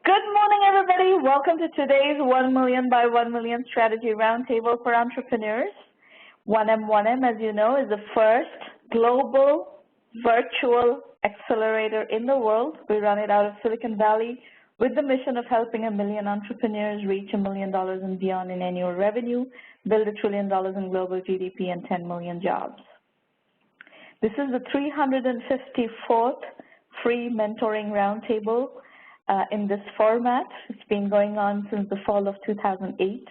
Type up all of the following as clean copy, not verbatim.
Good morning, everybody. Welcome to today's 1Mby1M Strategy Roundtable for Entrepreneurs. 1M1M, as you know, is the first global virtual accelerator in the world. We run it out of Silicon Valley with the mission of helping 1 million entrepreneurs reach $1 million and beyond in annual revenue, build $1 trillion in global GDP, and 10 million jobs. This is the 354th free mentoring roundtable in this format. It's been going on since the fall of 2008,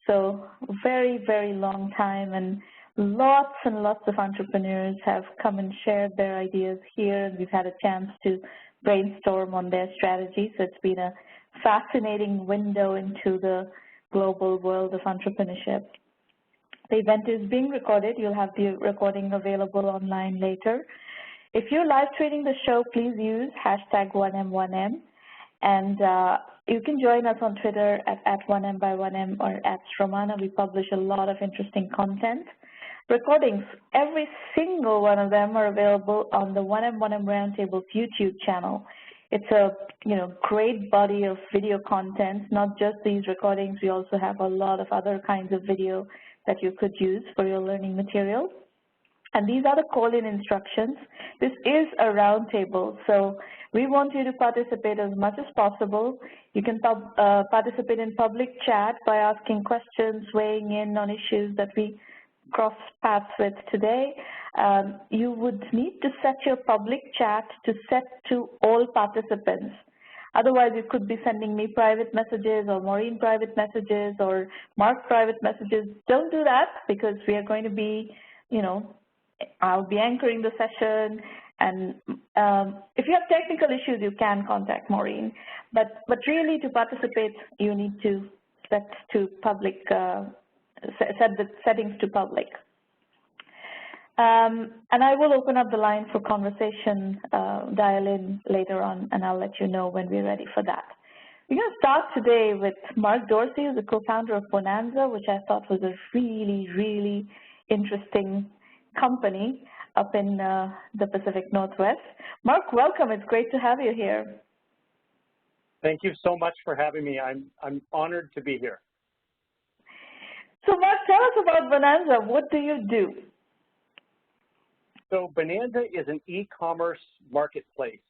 so very, very long time, and lots of entrepreneurs have come and shared their ideas here, and we've had a chance to brainstorm on their strategy, so it's been a fascinating window into the global world of entrepreneurship. The event is being recorded. You'll have the recording available online later. If you're live tweeting the show, please use hashtag 1M1M. And you can join us on Twitter at 1Mby1M or at Stromana. We publish a lot of interesting content. Recordings, every single one of them are available on the 1M1M Roundtable's YouTube channel. It's a great body of video content, not just these recordings. We also have a lot of other kinds of video that you could use for your learning materials. And these are the call-in instructions. This is a roundtable, so we want you to participate as much as possible. You can participate in public chat by asking questions, weighing in on issues that we cross paths with today. You would need to set your public chat to set to all participants. Otherwise, you could be sending me private messages or Maureen private messages or Mark private messages. Don't do that, because we are going to be, I'll be anchoring the session, and if you have technical issues, you can contact Maureen. But really, to participate, you need to set to public, set the settings to public. And I will open up the line for conversation, dial in later on, and I'll let you know when we're ready for that. We're going to start today with Mark Dorsey, who's the co-founder of Bonanza, which I thought was a really, really interesting company up in the Pacific Northwest. Mark, welcome. It's great to have you here. Thank you so much for having me. I'm honored to be here. So, Mark, tell us about Bonanza. What do you do? So Bonanza is an e-commerce marketplace.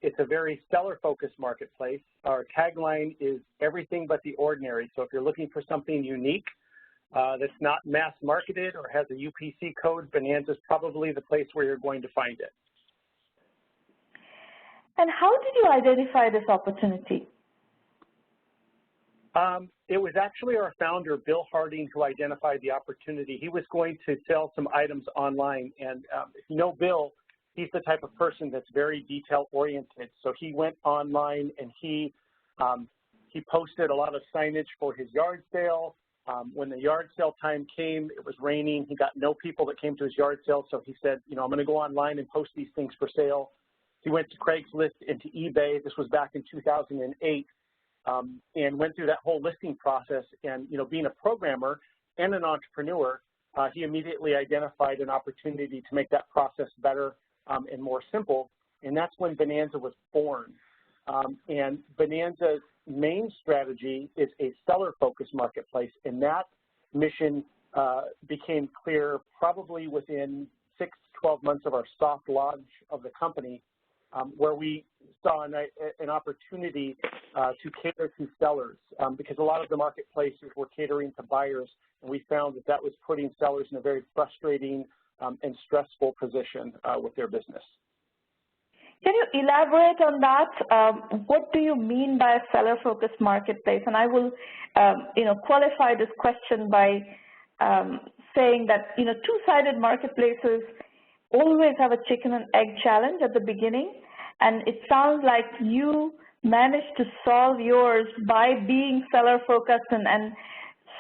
It's a very seller-focused marketplace. Our tagline is everything but the ordinary. So if you're looking for something unique that's not mass marketed or has a UPC code, Bonanza is probably the place where you're going to find it. And how did you identify this opportunity? It was actually our founder, Bill Harding, who identified the opportunity. He was going to sell some items online, and if you know Bill, he's the type of person that's very detail-oriented. So he went online and he posted a lot of signage for his yard sale. When the yard sale time came, it was raining. He got no people that came to his yard sale, so he said, I'm going to go online and post these things for sale. He went to Craigslist and to eBay. This was back in 2008. And went through that whole listing process. And, being a programmer and an entrepreneur, he immediately identified an opportunity to make that process better and more simple. And that's when Bonanza was born. And Bonanza's main strategy is a seller-focused marketplace. And that mission became clear probably within 6 to 12 months of our soft launch of the company, where we saw an opportunity to cater to sellers, because a lot of the marketplaces were catering to buyers, and we found that that was putting sellers in a very frustrating and stressful position with their business. Can you elaborate on that? What do you mean by a seller-focused marketplace? And I will, qualify this question by saying that, two-sided marketplaces always have a chicken and egg challenge at the beginning, and it sounds like you managed to solve yours by being seller-focused and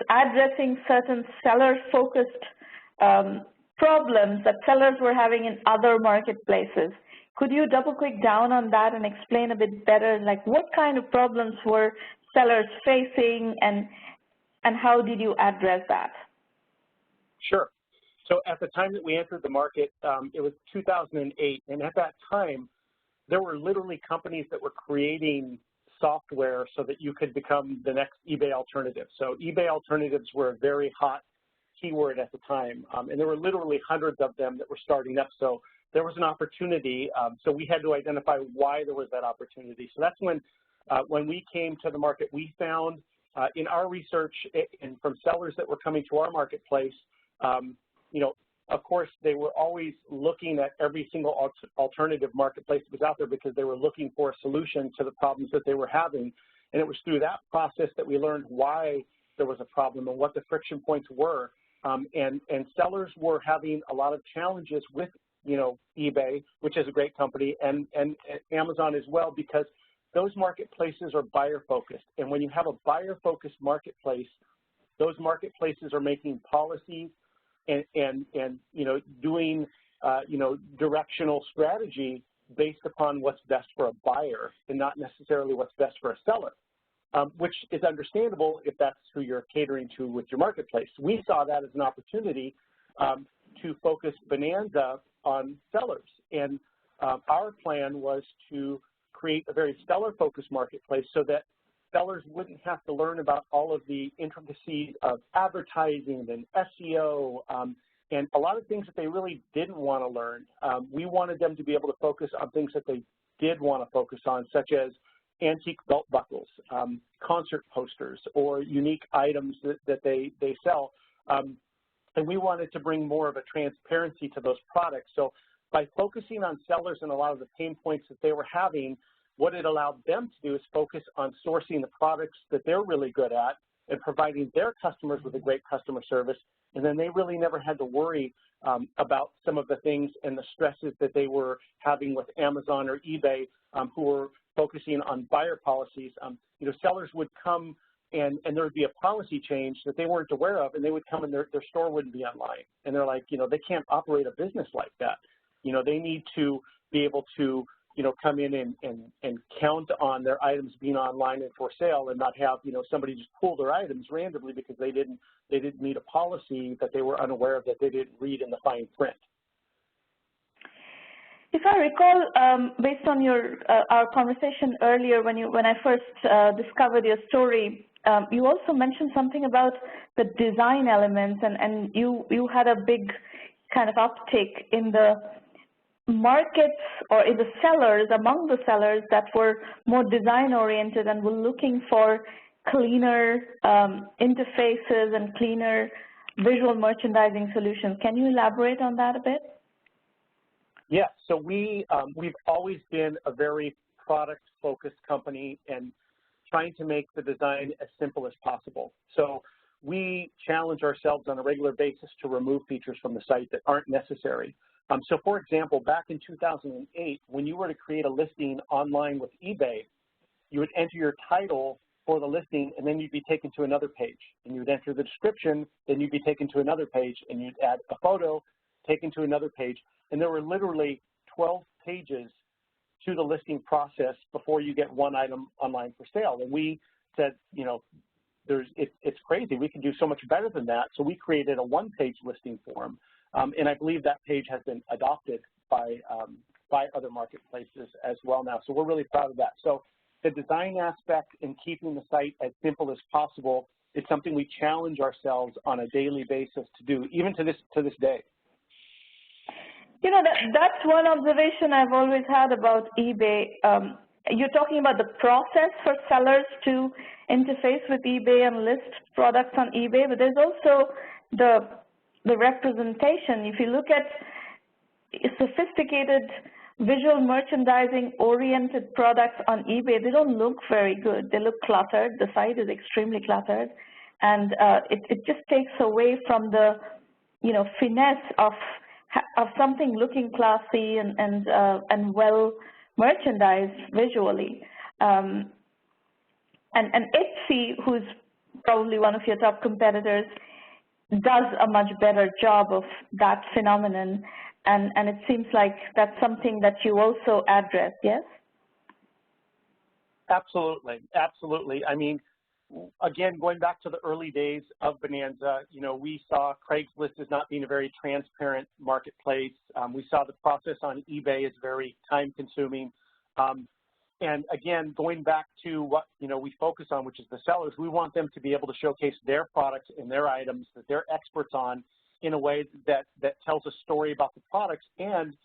addressing certain seller-focused problems that sellers were having in other marketplaces. Could you double-click down on that and explain a bit better, like what kind of problems were sellers facing and how did you address that? Sure. So at the time that we entered the market, it was 2008, and at that time, there were literally companies that were creating software so that you could become the next eBay alternative. So eBay alternatives were a very hot keyword at the time, and there were literally hundreds of them that were starting up. So there was an opportunity, so we had to identify why there was that opportunity. So that's when we came to the market, we found in our research and from sellers that were coming to our marketplace, you know, of course, they were always looking at every single alternative marketplace that was out there because they were looking for a solution to the problems that they were having. And it was through that process that we learned why there was a problem and what the friction points were. And sellers were having a lot of challenges with, you know, eBay, which is a great company, and Amazon as well, because those marketplaces are buyer-focused. And when you have a buyer-focused marketplace, those marketplaces are making policies and you know, doing, you know, directional strategy based upon what's best for a buyer and not necessarily what's best for a seller, which is understandable if that's who you're catering to with your marketplace. We saw that as an opportunity to focus Bonanza on sellers. And our plan was to create a very seller-focused marketplace so that sellers wouldn't have to learn about all of the intricacies of advertising and SEO and a lot of things that they really didn't want to learn. We wanted them to be able to focus on things that they did want to focus on, such as antique belt buckles, concert posters, or unique items that they sell. And we wanted to bring more of a transparency to those products. So by focusing on sellers and a lot of the pain points that they were having, what it allowed them to do is focus on sourcing the products that they're really good at and providing their customers with a great customer service. And then they really never had to worry about some of the things and the stresses that they were having with Amazon or eBay, who were focusing on buyer policies. You know, sellers would come and there would be a policy change that they weren't aware of, and they would come and their store wouldn't be online. And they're like, you know, they can't operate a business like that. You know, they need to be able to, you know, come in and count on their items being online and for sale, and not have, you know, somebody just pull their items randomly because they didn't meet a policy that they were unaware of, that they didn't read in the fine print. If I recall, based on our conversation earlier, when I first discovered your story, you also mentioned something about the design elements, and you had a big kind of uptake in the markets or in the sellers, among the sellers that were more design oriented and were looking for cleaner interfaces and cleaner visual merchandising solutions. Can you elaborate on that a bit? Yeah, so we've always been a very product-focused company and trying to make the design as simple as possible. So we challenge ourselves on a regular basis to remove features from the site that aren't necessary. So for example, back in 2008, when you were to create a listing online with eBay, you would enter your title for the listing, and then you'd be taken to another page. And you would enter the description, then you'd be taken to another page, and you'd add a photo, taken to another page. And there were literally 12 pages to the listing process before you get one item online for sale. And we said, you know, it's crazy. We can do so much better than that. So we created a one-page listing form. And I believe that page has been adopted by other marketplaces as well now. So we're really proud of that. So the design aspect in keeping the site as simple as possible is something we challenge ourselves on a daily basis to do, even to this day. You know, that's one observation I've always had about eBay. You're talking about the process for sellers to interface with eBay and list products on eBay, but there's also the representation. If you look at sophisticated visual merchandising oriented products on eBay, they don't look very good. They look cluttered. The site is extremely cluttered, and it just takes away from the, you know, finesse of something looking classy and well merchandised visually. And Etsy, who's probably one of your top competitors, does a much better job of that phenomenon, and it seems like that's something that you also address, yes? Absolutely, absolutely. I mean, again, going back to the early days of Bonanza, you know, we saw Craigslist as not being a very transparent marketplace. We saw the process on eBay as very time-consuming. And again, going back to what we focus on, which is the sellers, we want them to be able to showcase their products and their items that they're experts on in a way that tells a story about the products and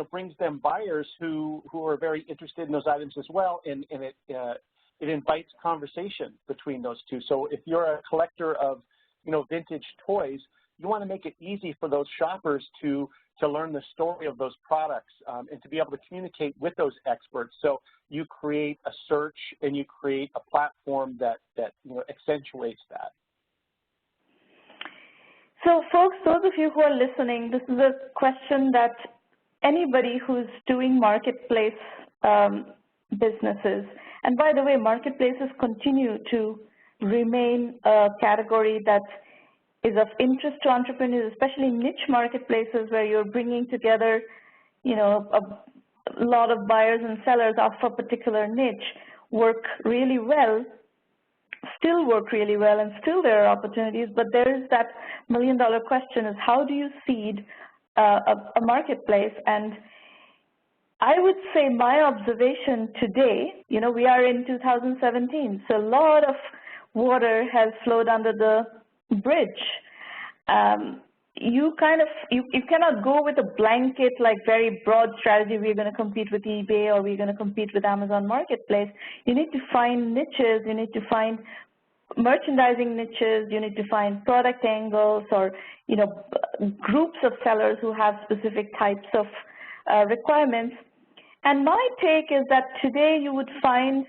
brings them buyers who are very interested in those items as well, and it invites conversation between those two. So if you're a collector of vintage toys, you want to make it easy for those shoppers to learn the story of those products and to be able to communicate with those experts. So you create a search and you create a platform that accentuates that. So folks, those of you who are listening, this is a question that anybody who's doing marketplace businesses, and by the way, marketplaces continue to remain a category that is of interest to entrepreneurs, especially niche marketplaces where you're bringing together, a lot of buyers and sellers of a particular niche work really well, still work really well, and still there are opportunities. But there is that million-dollar question: is how do you seed a marketplace? And I would say my observation today, we are in 2017, so a lot of water has flowed under the bridge. You cannot go with a blanket, like very broad strategy. We're going to compete with eBay or we're going to compete with Amazon Marketplace. You need to find niches. You need to find merchandising niches. You need to find product angles or groups of sellers who have specific types of requirements. And my take is that today you would find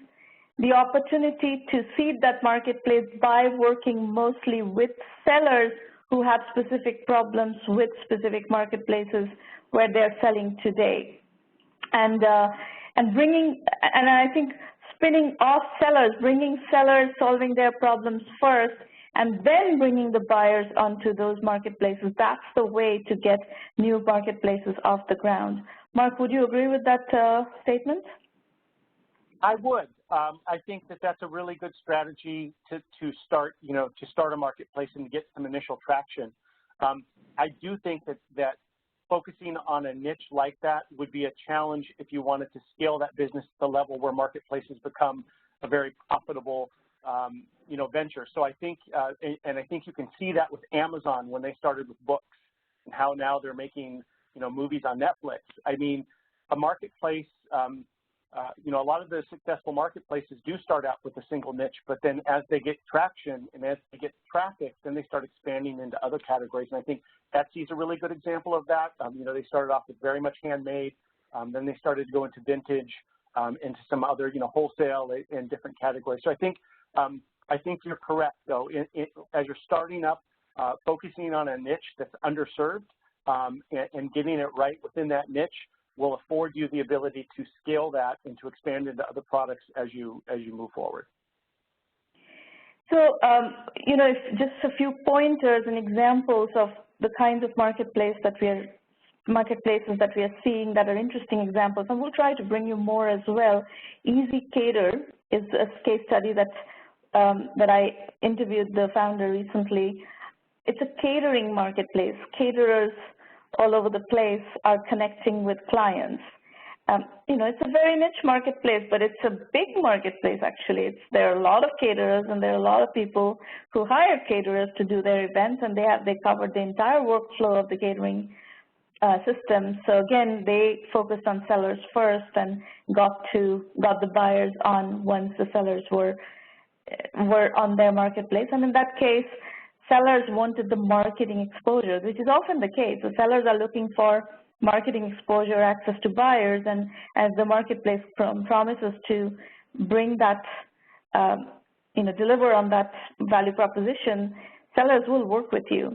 the opportunity to seed that marketplace by working mostly with sellers who have specific problems with specific marketplaces where they're selling today. And I think spinning off sellers, bringing sellers, solving their problems first, and then bringing the buyers onto those marketplaces, that's the way to get new marketplaces off the ground. Mark, would you agree with that statement? I would. I think that's a really good strategy to start, to start a marketplace and get some initial traction. I do think that focusing on a niche like that would be a challenge if you wanted to scale that business to the level where marketplaces become a very profitable, venture. So I think, and I think you can see that with Amazon when they started with books and how now they're making, movies on Netflix. I mean, a marketplace. A lot of the successful marketplaces do start out with a single niche, but then as they get traction and as they get traffic, then they start expanding into other categories. And I think Etsy's a really good example of that. They started off with very much handmade, then they started to go into vintage, into some other, wholesale and different categories. So I think you're correct, though. As you're starting up, focusing on a niche that's underserved and getting it right within that niche will afford you the ability to scale that and to expand into other products as you move forward. So, just a few pointers and examples of the kinds of marketplaces that we are seeing that are interesting examples, and we'll try to bring you more as well. Easy Cater is a case study that I interviewed the founder recently. It's a catering marketplace. Caterers all over the place are connecting with clients. It's a very niche marketplace, but it's a big marketplace, actually. There are a lot of caterers, and there are a lot of people who hire caterers to do their events, and they covered the entire workflow of the catering system. So again, they focused on sellers first and got the buyers on once the sellers were on their marketplace. And in that case, sellers wanted the marketing exposure, which is often the case. The sellers are looking for marketing exposure, access to buyers, and as the marketplace promises to bring that, deliver on that value proposition, sellers will work with you.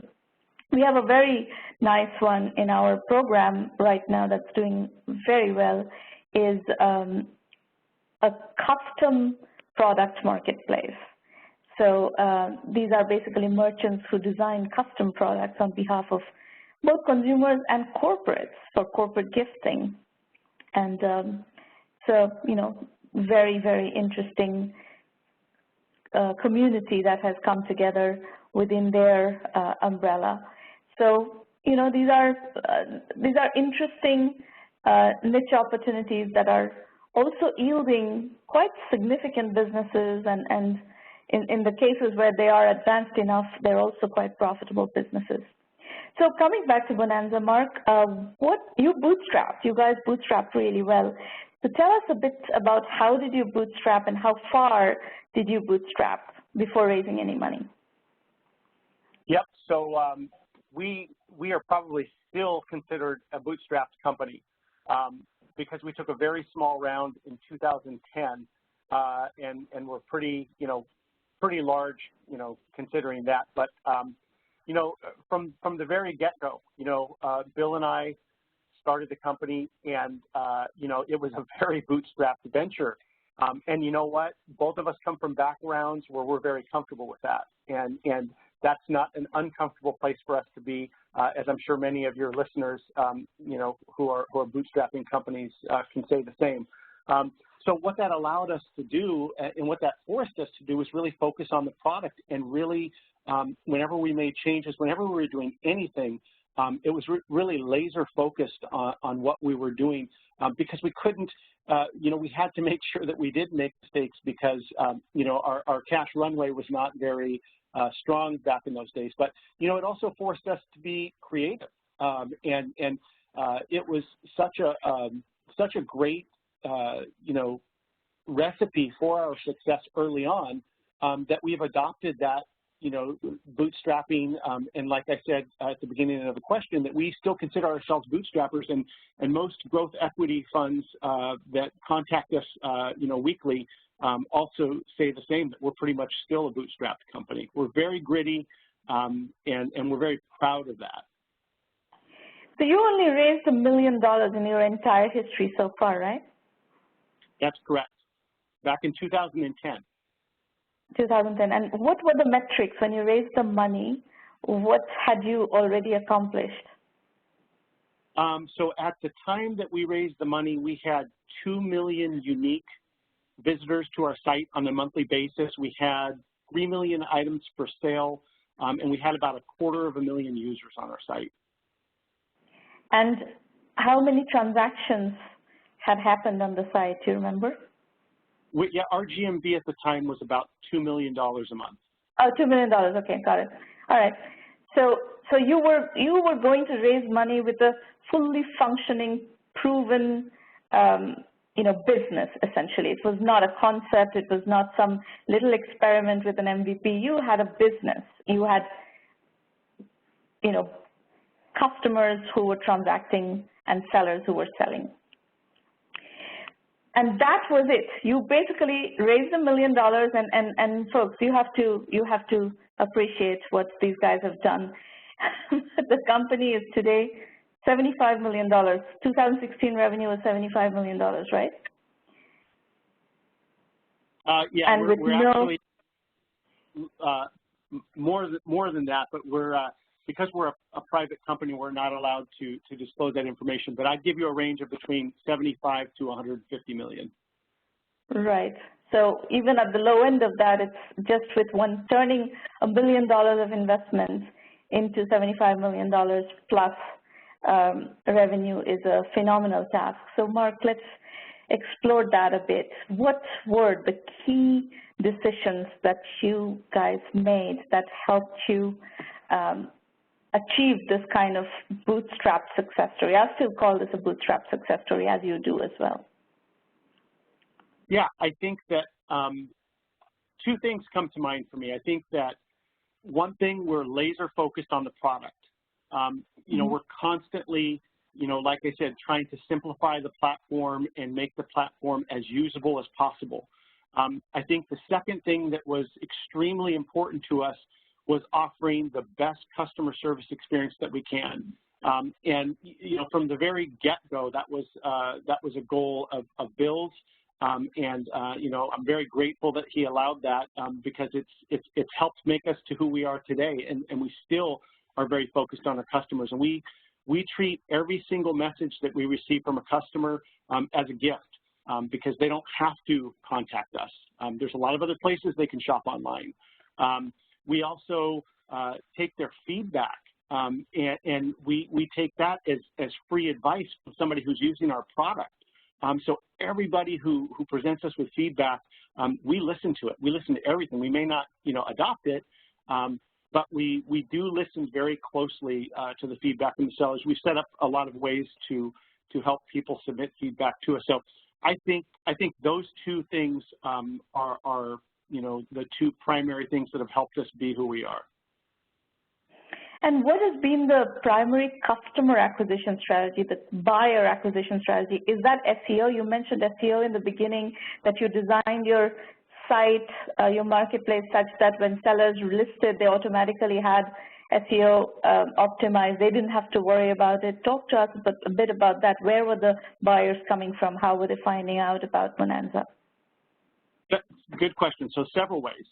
We have a very nice one in our program right now that's doing very well, is a custom product marketplace. So these are basically merchants who design custom products on behalf of both consumers and corporates for corporate gifting. And very, very interesting community that has come together within their umbrella. So, these are interesting niche opportunities that are also yielding quite significant businesses, and in the cases where they are advanced enough, they're also quite profitable businesses. So coming back to Bonanza, Mark, you guys bootstrapped really well. So tell us a bit about how did you bootstrap and how far did you bootstrap before raising any money? Yep, so we are probably still considered a bootstrapped company because we took a very small round in 2010 and we're pretty large, considering that. But, from the very get-go, Bill and I started the company, and, it was a very bootstrapped venture. And you know what? Both of us come from backgrounds where we're very comfortable with that. And that's not an uncomfortable place for us to be, as I'm sure many of your listeners, who are bootstrapping companies can say the same. So what that allowed us to do and what that forced us to do was really focus on the product and really, whenever we made changes, whenever we were doing anything, it was really laser focused on what we were doing because we couldn't, we had to make sure that we did make mistakes because, our cash runway was not very strong back in those days. But, it also forced us to be creative. And it was such a great, recipe for our success early on that we've adopted that, bootstrapping, and like I said at the beginning of the question, that we still consider ourselves bootstrappers, and most growth equity funds that contact us, weekly also say the same, that we're pretty much still a bootstrapped company. We're very gritty, and we're very proud of that. So you only raised $1 million in your entire history so far, right? That's correct. Back in 2010. 2010. And what were the metrics when you raised the money? What had you already accomplished? So at the time that we raised the money, we had 2 million unique visitors to our site on a monthly basis. We had 3 million items for sale, and we had about 250,000 users on our site. And how many transactions had happened on the site, do you remember? Our GMV at the time was about $2 million a month. Oh, $2 million. Okay, got it. All right. So you were going to raise money with a fully functioning, proven, business essentially. It was not a concept. It was not some little experiment with an MVP. You had a business. You had, customers who were transacting and sellers who were selling. And that was it. You basically raised $1 million, and folks, you have to appreciate what these guys have done. The company is today $75 million. 2016 revenue was $75 million, right? Yeah, and we're actually more than that, but we're because we're a private company, we're not allowed to disclose that information. But I'd give you a range of between 75 to 150 million. Right. So even at the low end of that, it's just with turning $1 billion of investment into $75 million plus revenue is a phenomenal task. So Mark, let's explore that a bit. What were the key decisions that you guys made that helped you achieve this kind of bootstrap success story? I still call this a bootstrap success story, as you do as well. Yeah, I think that two things come to mind for me. I think that one thing, we're laser focused on the product. We're constantly, like I said, trying to simplify the platform and make the platform as usable as possible. I think the second thing that was extremely important to us was offering the best customer service experience that we can. And from the very get-go, that was a goal of Bill's. I'm very grateful that he allowed that because it's helped make us to who we are today, and we still are very focused on our customers. And we treat every single message that we receive from a customer as a gift because they don't have to contact us. There's a lot of other places they can shop online. We also take their feedback, and we take that as free advice from somebody who's using our product. So everybody who presents us with feedback, we listen to it. We listen to everything. We may not, adopt it, but we do listen very closely to the feedback from the sellers. We set up a lot of ways to help people submit feedback to us. So I think those two things are the two primary things that have helped us be who we are. And what has been the primary customer acquisition strategy, the buyer acquisition strategy? Is that SEO? You mentioned SEO in the beginning, that you designed your site, your marketplace, such that when sellers listed, they automatically had SEO optimized. They didn't have to worry about it. Talk to us a bit about that. Where were the buyers coming from? How were they finding out about Bonanza? Good question. So several ways.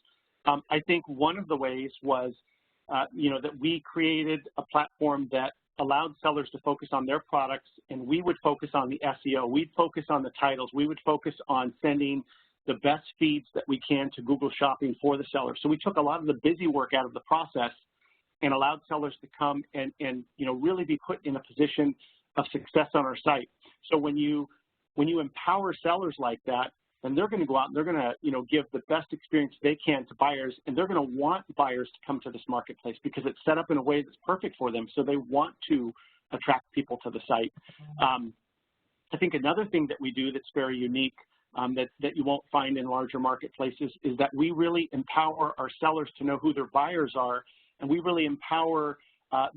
I think one of the ways was that we created a platform that allowed sellers to focus on their products, and we would focus on the SEO. We'd focus on the titles. We would focus on sending the best feeds that we can to Google Shopping for the seller. So we took a lot of the busy work out of the process and allowed sellers to come and really be put in a position of success on our site. So when you empower sellers like that, then they're going to go out and they're going to give the best experience they can to buyers, and they're going to want buyers to come to this marketplace because it's set up in a way that's perfect for them. So they want to attract people to the site. I think another thing that we do that's very unique that you won't find in larger marketplaces is that we really empower our sellers to know who their buyers are, and we really empower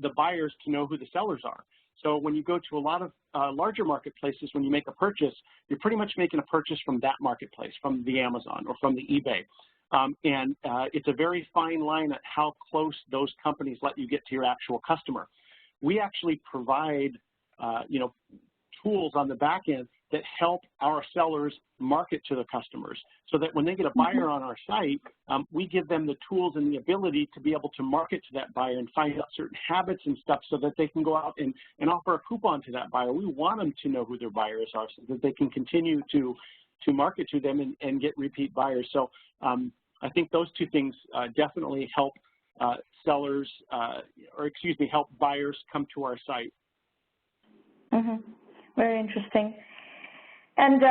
the buyers to know who the sellers are. So when you go to a lot of larger marketplaces, when you make a purchase, you're pretty much making a purchase from that marketplace, from the Amazon or from the eBay. And it's a very fine line at how close those companies let you get to your actual customer. We actually provide, tools on the back end that help our sellers market to the customers, so that when they get a buyer on our site, we give them the tools and the ability to be able to market to that buyer and find out certain habits and stuff so that they can go out and offer a coupon to that buyer. We want them to know who their buyers are so that they can continue to market to them and get repeat buyers. So I think those two things definitely help sellers, help buyers come to our site. Very interesting. And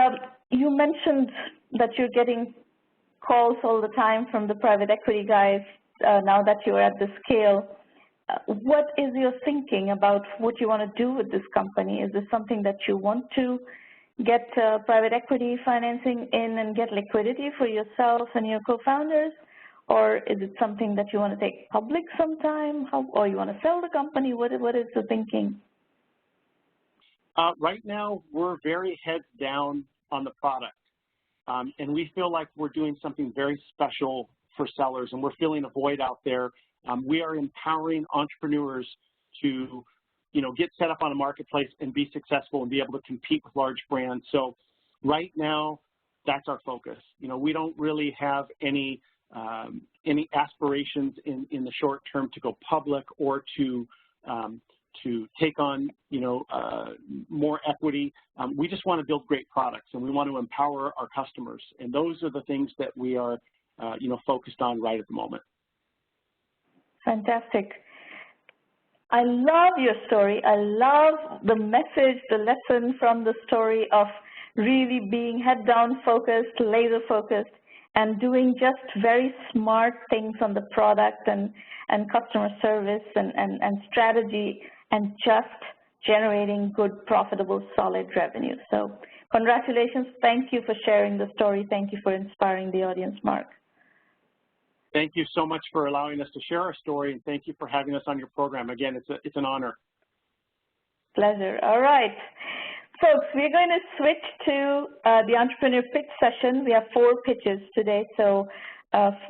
you mentioned that you're getting calls all the time from the private equity guys now that you're at the scale. What is your thinking about what you want to do with this company? Is this something that you want to get private equity financing in and get liquidity for yourself and your co-founders? Or is it something that you want to take public sometime? Or you want to sell the company? What is the thinking? Right now, we're very heads down on the product, and we feel like we're doing something very special for sellers, and we're filling a void out there. We are empowering entrepreneurs to, get set up on a marketplace and be successful and be able to compete with large brands. So right now, that's our focus. We don't really have any aspirations in the short term to go public or to take on, more equity. We just want to build great products, and we want to empower our customers. And those are the things that we are, focused on right at the moment. Fantastic. I love your story. I love the message, the lesson from the story of really being head-down focused, laser-focused, and doing just very smart things on the product and customer service and strategy, and just generating good, profitable, solid revenue. So congratulations. Thank you for sharing the story. Thank you for inspiring the audience, Mark. Thank you so much for allowing us to share our story, and thank you for having us on your program. Again, it's an honor. Pleasure. All right. Folks, we're going to switch to the entrepreneur pitch session. We have 4 pitches today, so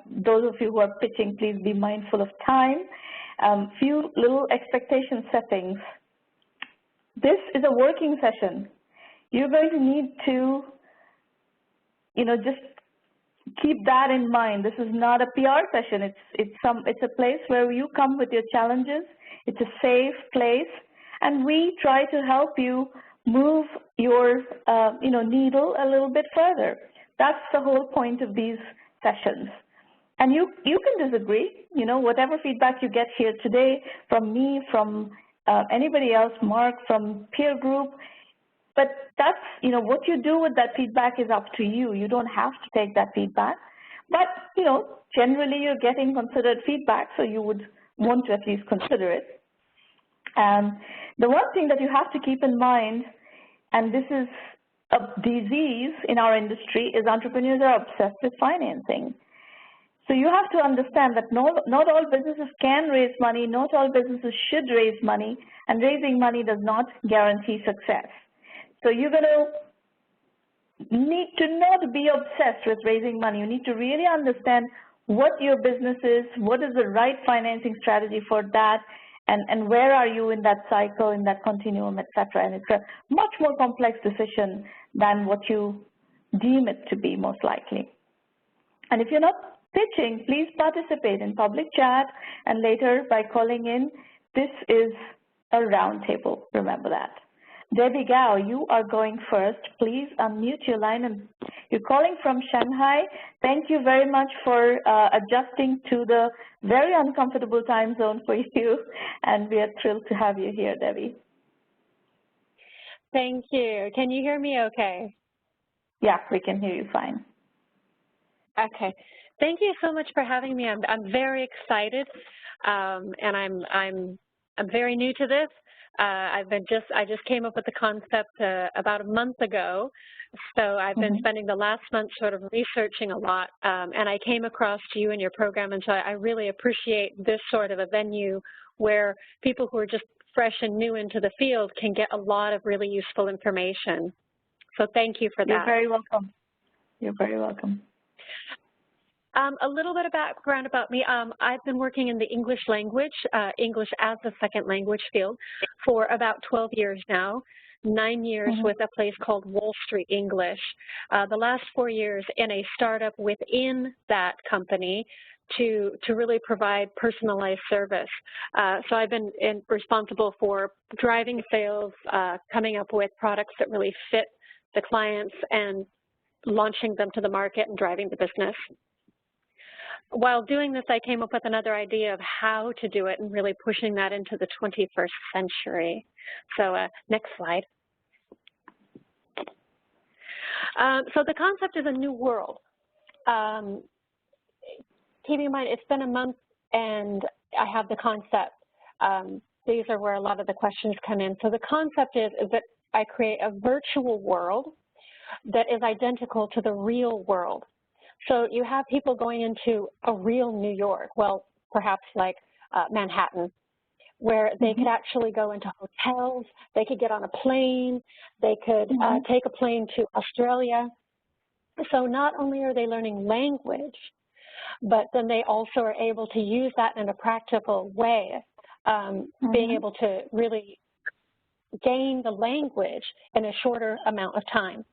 those of you who are pitching, please be mindful of time. Few little expectation settings. This is a working session. You're going to need to, just keep that in mind. This is not a PR session. It's a place where you come with your challenges. It's a safe place, and we try to help you move your needle a little bit further. That's the whole point of these sessions. And you can disagree, whatever feedback you get here today from me, from anybody else, Mark, from peer group, but that's, what you do with that feedback is up to you. You don't have to take that feedback. But, generally you're getting considered feedback, so you would want to at least consider it. And the one thing that you have to keep in mind, and this is a disease in our industry, is entrepreneurs are obsessed with financing. So you have to understand that not all businesses can raise money, not all businesses should raise money, and raising money does not guarantee success. So you're going to need to not be obsessed with raising money. You need to really understand what your business is, what is the right financing strategy for that, and where are you in that cycle, in that continuum, et cetera. And it's a much more complex decision than what you deem it to be, most likely. And if you're not pitching, please participate in public chat and later by calling in. This is a roundtable, remember that. Debbie Gow, you are going first. Please unmute your line, and you're calling from Shanghai. Thank you very much for adjusting to the very uncomfortable time zone for you, and we are thrilled to have you here, Debbie. Thank you. Can you hear me okay? Yeah, we can hear you fine. Okay. Thank you so much for having me. I'm very excited, and I'm very new to this. I just came up with the concept about a month ago, so I've been spending the last month sort of researching a lot, and I came across you and your program, and so I really appreciate this sort of a venue where people who are just fresh and new into the field can get a lot of really useful information. So thank you for that. You're very welcome. You're very welcome. A little bit of background about me. I've been working in the English language, English as a second language field, for about 12 years now, 9 years with a place called Wall Street English. The last 4 years in a startup within that company to really provide personalized service. So I've been responsible for driving sales, coming up with products that really fit the clients and launching them to the market and driving the business. While doing this, I came up with another idea of how to do it and really pushing that into the 21st century. So next slide. So the concept is a new world. Keep in mind, it's been a month and I have the concept. These are where a lot of the questions come in. So the concept is that I create a virtual world that is identical to the real world. So you have people going into a real New York, well, perhaps like Manhattan, where they could actually go into hotels, they could get on a plane, they could take a plane to Australia. So not only are they learning language, but then they also are able to use that in a practical way, being able to really gain the language in a shorter amount of time.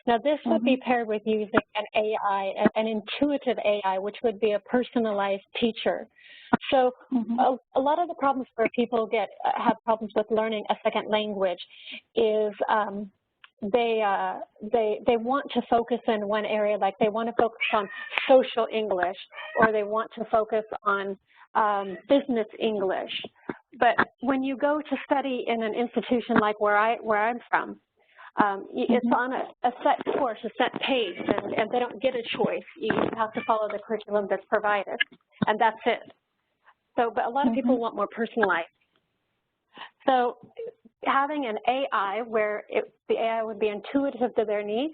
Now, this would be paired with using an AI, an intuitive AI, which would be a personalized teacher. So a lot of the problems where people have problems with learning a second language is they want to focus in one area, like they want to focus on social English, or they want to focus on business English. But when you go to study in an institution like where I'm from, it's on a set course, a set pace, and they don't get a choice. You have to follow the curriculum that's provided, and that's it. So, but a lot of people want more personalized. So having an AI where the AI would be intuitive to their needs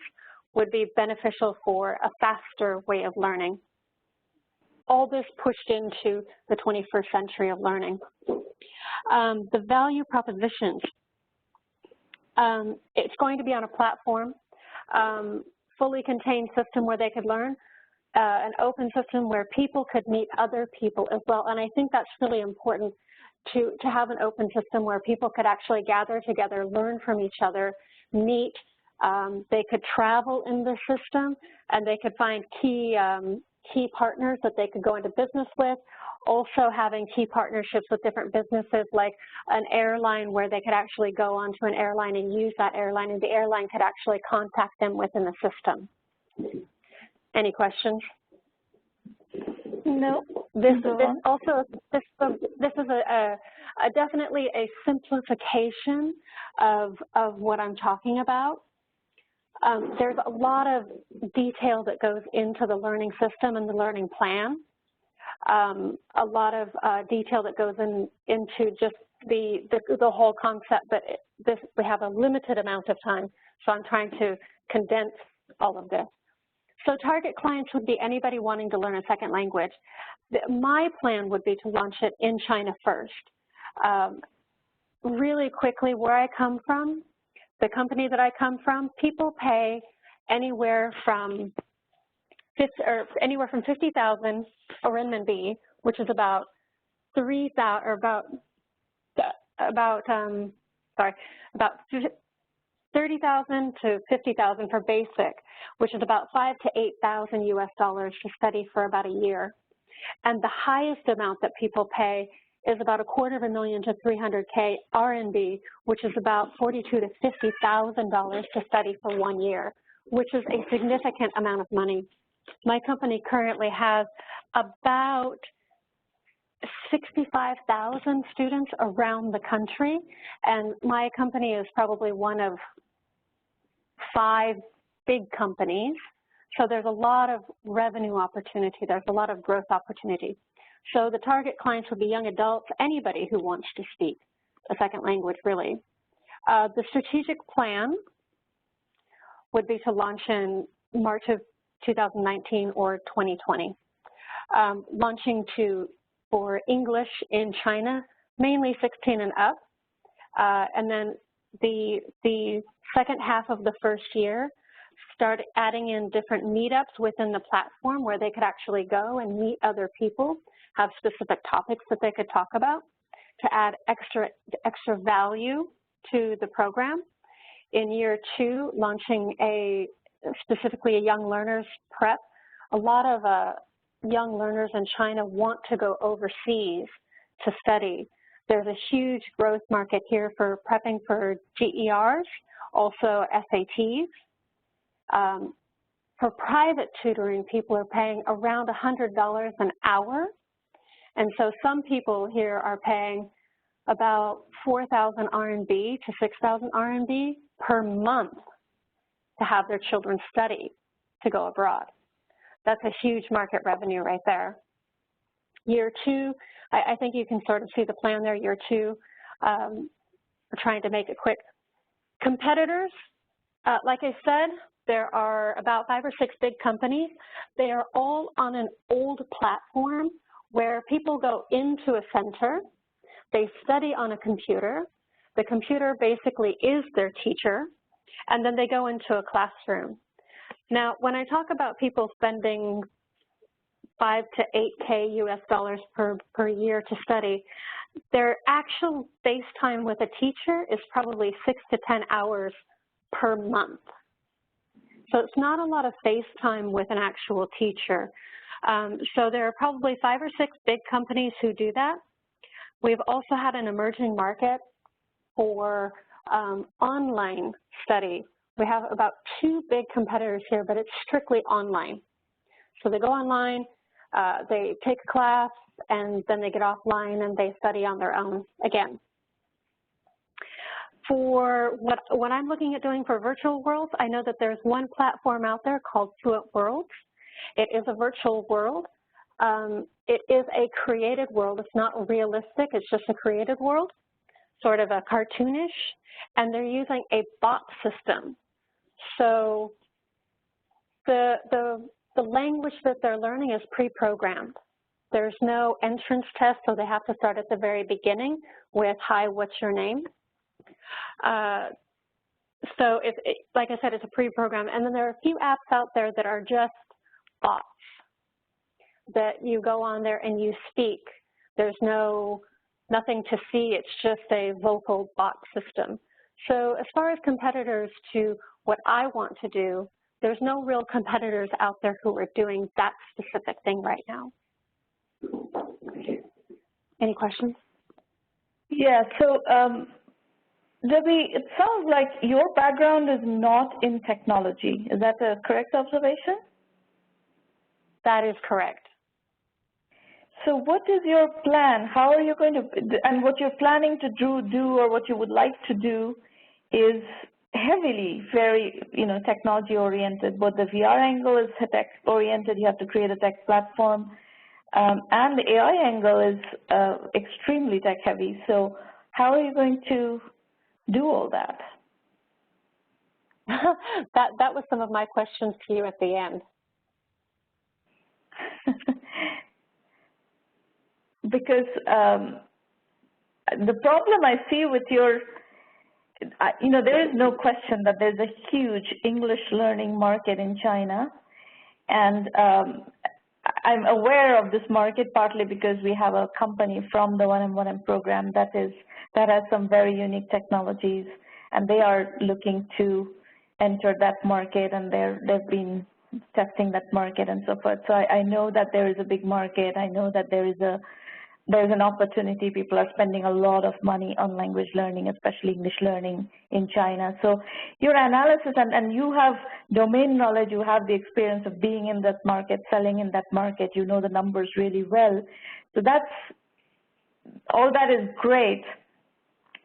would be beneficial for a faster way of learning. All this pushed into the 21st century of learning. The value propositions. It's going to be on a platform, fully contained system where they could learn, an open system where people could meet other people as well. And I think that's really important to have an open system where people could actually gather together, learn from each other, meet. They could travel in the system, and they could find key partners that they could go into business with. Also having key partnerships with different businesses, like an airline where they could actually go onto an airline and use that airline, and the airline could actually contact them within the system. Any questions? No. This is definitely a simplification of what I'm talking about. There's a lot of detail that goes into the learning system and the learning plan. A lot of detail that goes into just the whole concept, but we have a limited amount of time, so I'm trying to condense all of this. So target clients would be anybody wanting to learn a second language. My plan would be to launch it in China first. Really quickly, where I come from, the company that I come from, people pay anywhere from 50,000 RMB, which is about 30,000 to 50,000 for basic, which is about $5,000 to $8,000 US dollars to study for about a year. And the highest amount that people pay is about $250,000 to 300K RMB, which is about $42,000 to $50,000 to study for 1 year, which is a significant amount of money. My company currently has about 65,000 students around the country, and my company is probably one of 5 big companies. So there's a lot of revenue opportunity, there's a lot of growth opportunity. So the target clients would be young adults, anybody who wants to speak a second language, really. The strategic plan would be to launch in March of 2019 or 2020. Launching for English in China, mainly 16 and up. And then the second half of the first year, start adding in different meetups within the platform where they could actually go and meet other people, have specific topics that they could talk about to add extra value to the program. In year 2, launching specifically a young learners prep. A lot of young learners in China want to go overseas to study. There's a huge growth market here for prepping for GERs, also SATs. For private tutoring, people are paying around $100 an hour. And so some people here are paying about 4,000 RMB to 6,000 RMB per month to have their children study to go abroad. That's a huge market revenue right there. Year 2, I think you can sort of see the plan there. Year 2, we're trying to make it quick. Competitors, like I said, there are about 5 or 6 big companies. They are all on an old platform where people go into a center, they study on a computer, the computer basically is their teacher, and then they go into a classroom. Now, when I talk about people spending 5 to 8K US dollars per year to study, their actual face time with a teacher is probably 6 to 10 hours per month. So it's not a lot of face time with an actual teacher. So there are probably 5 or 6 big companies who do that. We've also had an emerging market for online study. We have about 2 big competitors here, but it's strictly online. So they go online, they take a class, and then they get offline and they study on their own again. For what I'm looking at doing for virtual worlds, I know that there's one platform out there called Fluent Worlds. It is a virtual world. It is a created world. It's not realistic. It's just a created world, sort of a cartoonish, and they're using a bot system. So the language that they're learning is pre-programmed. There's no entrance test, so they have to start at the very beginning with, hi, what's your name? So like I said, it's a pre-program. And then there are a few apps out there that are just bots, that you go on there and you speak. There's nothing to see. It's just a vocal bot system. So as far as competitors to what I want to do, there's no real competitors out there who are doing that specific thing right now. Any questions? Yeah, so Debbie, it sounds like your background is not in technology. Is that a correct observation? That is correct. So what is your plan? How are you going to, and what you're planning to do or what you would like to do is heavily very, technology oriented. But the VR angle is tech oriented. You have to create a tech platform. And the AI angle is extremely tech heavy. So how are you going to do all that? That was some of my questions to you at the end. Because the problem I see with your, there is no question that there's a huge English learning market in China. And I'm aware of this market partly because we have a company from the 1M1M program that has some very unique technologies, and they are looking to enter that market, and they've been testing that market and so forth. So I know that there is a big market. I know that there's an opportunity. People are spending a lot of money on language learning, especially English learning in China. So your analysis, and you have domain knowledge, you have the experience of being in that market, selling in that market, you know the numbers really well. So all that is great.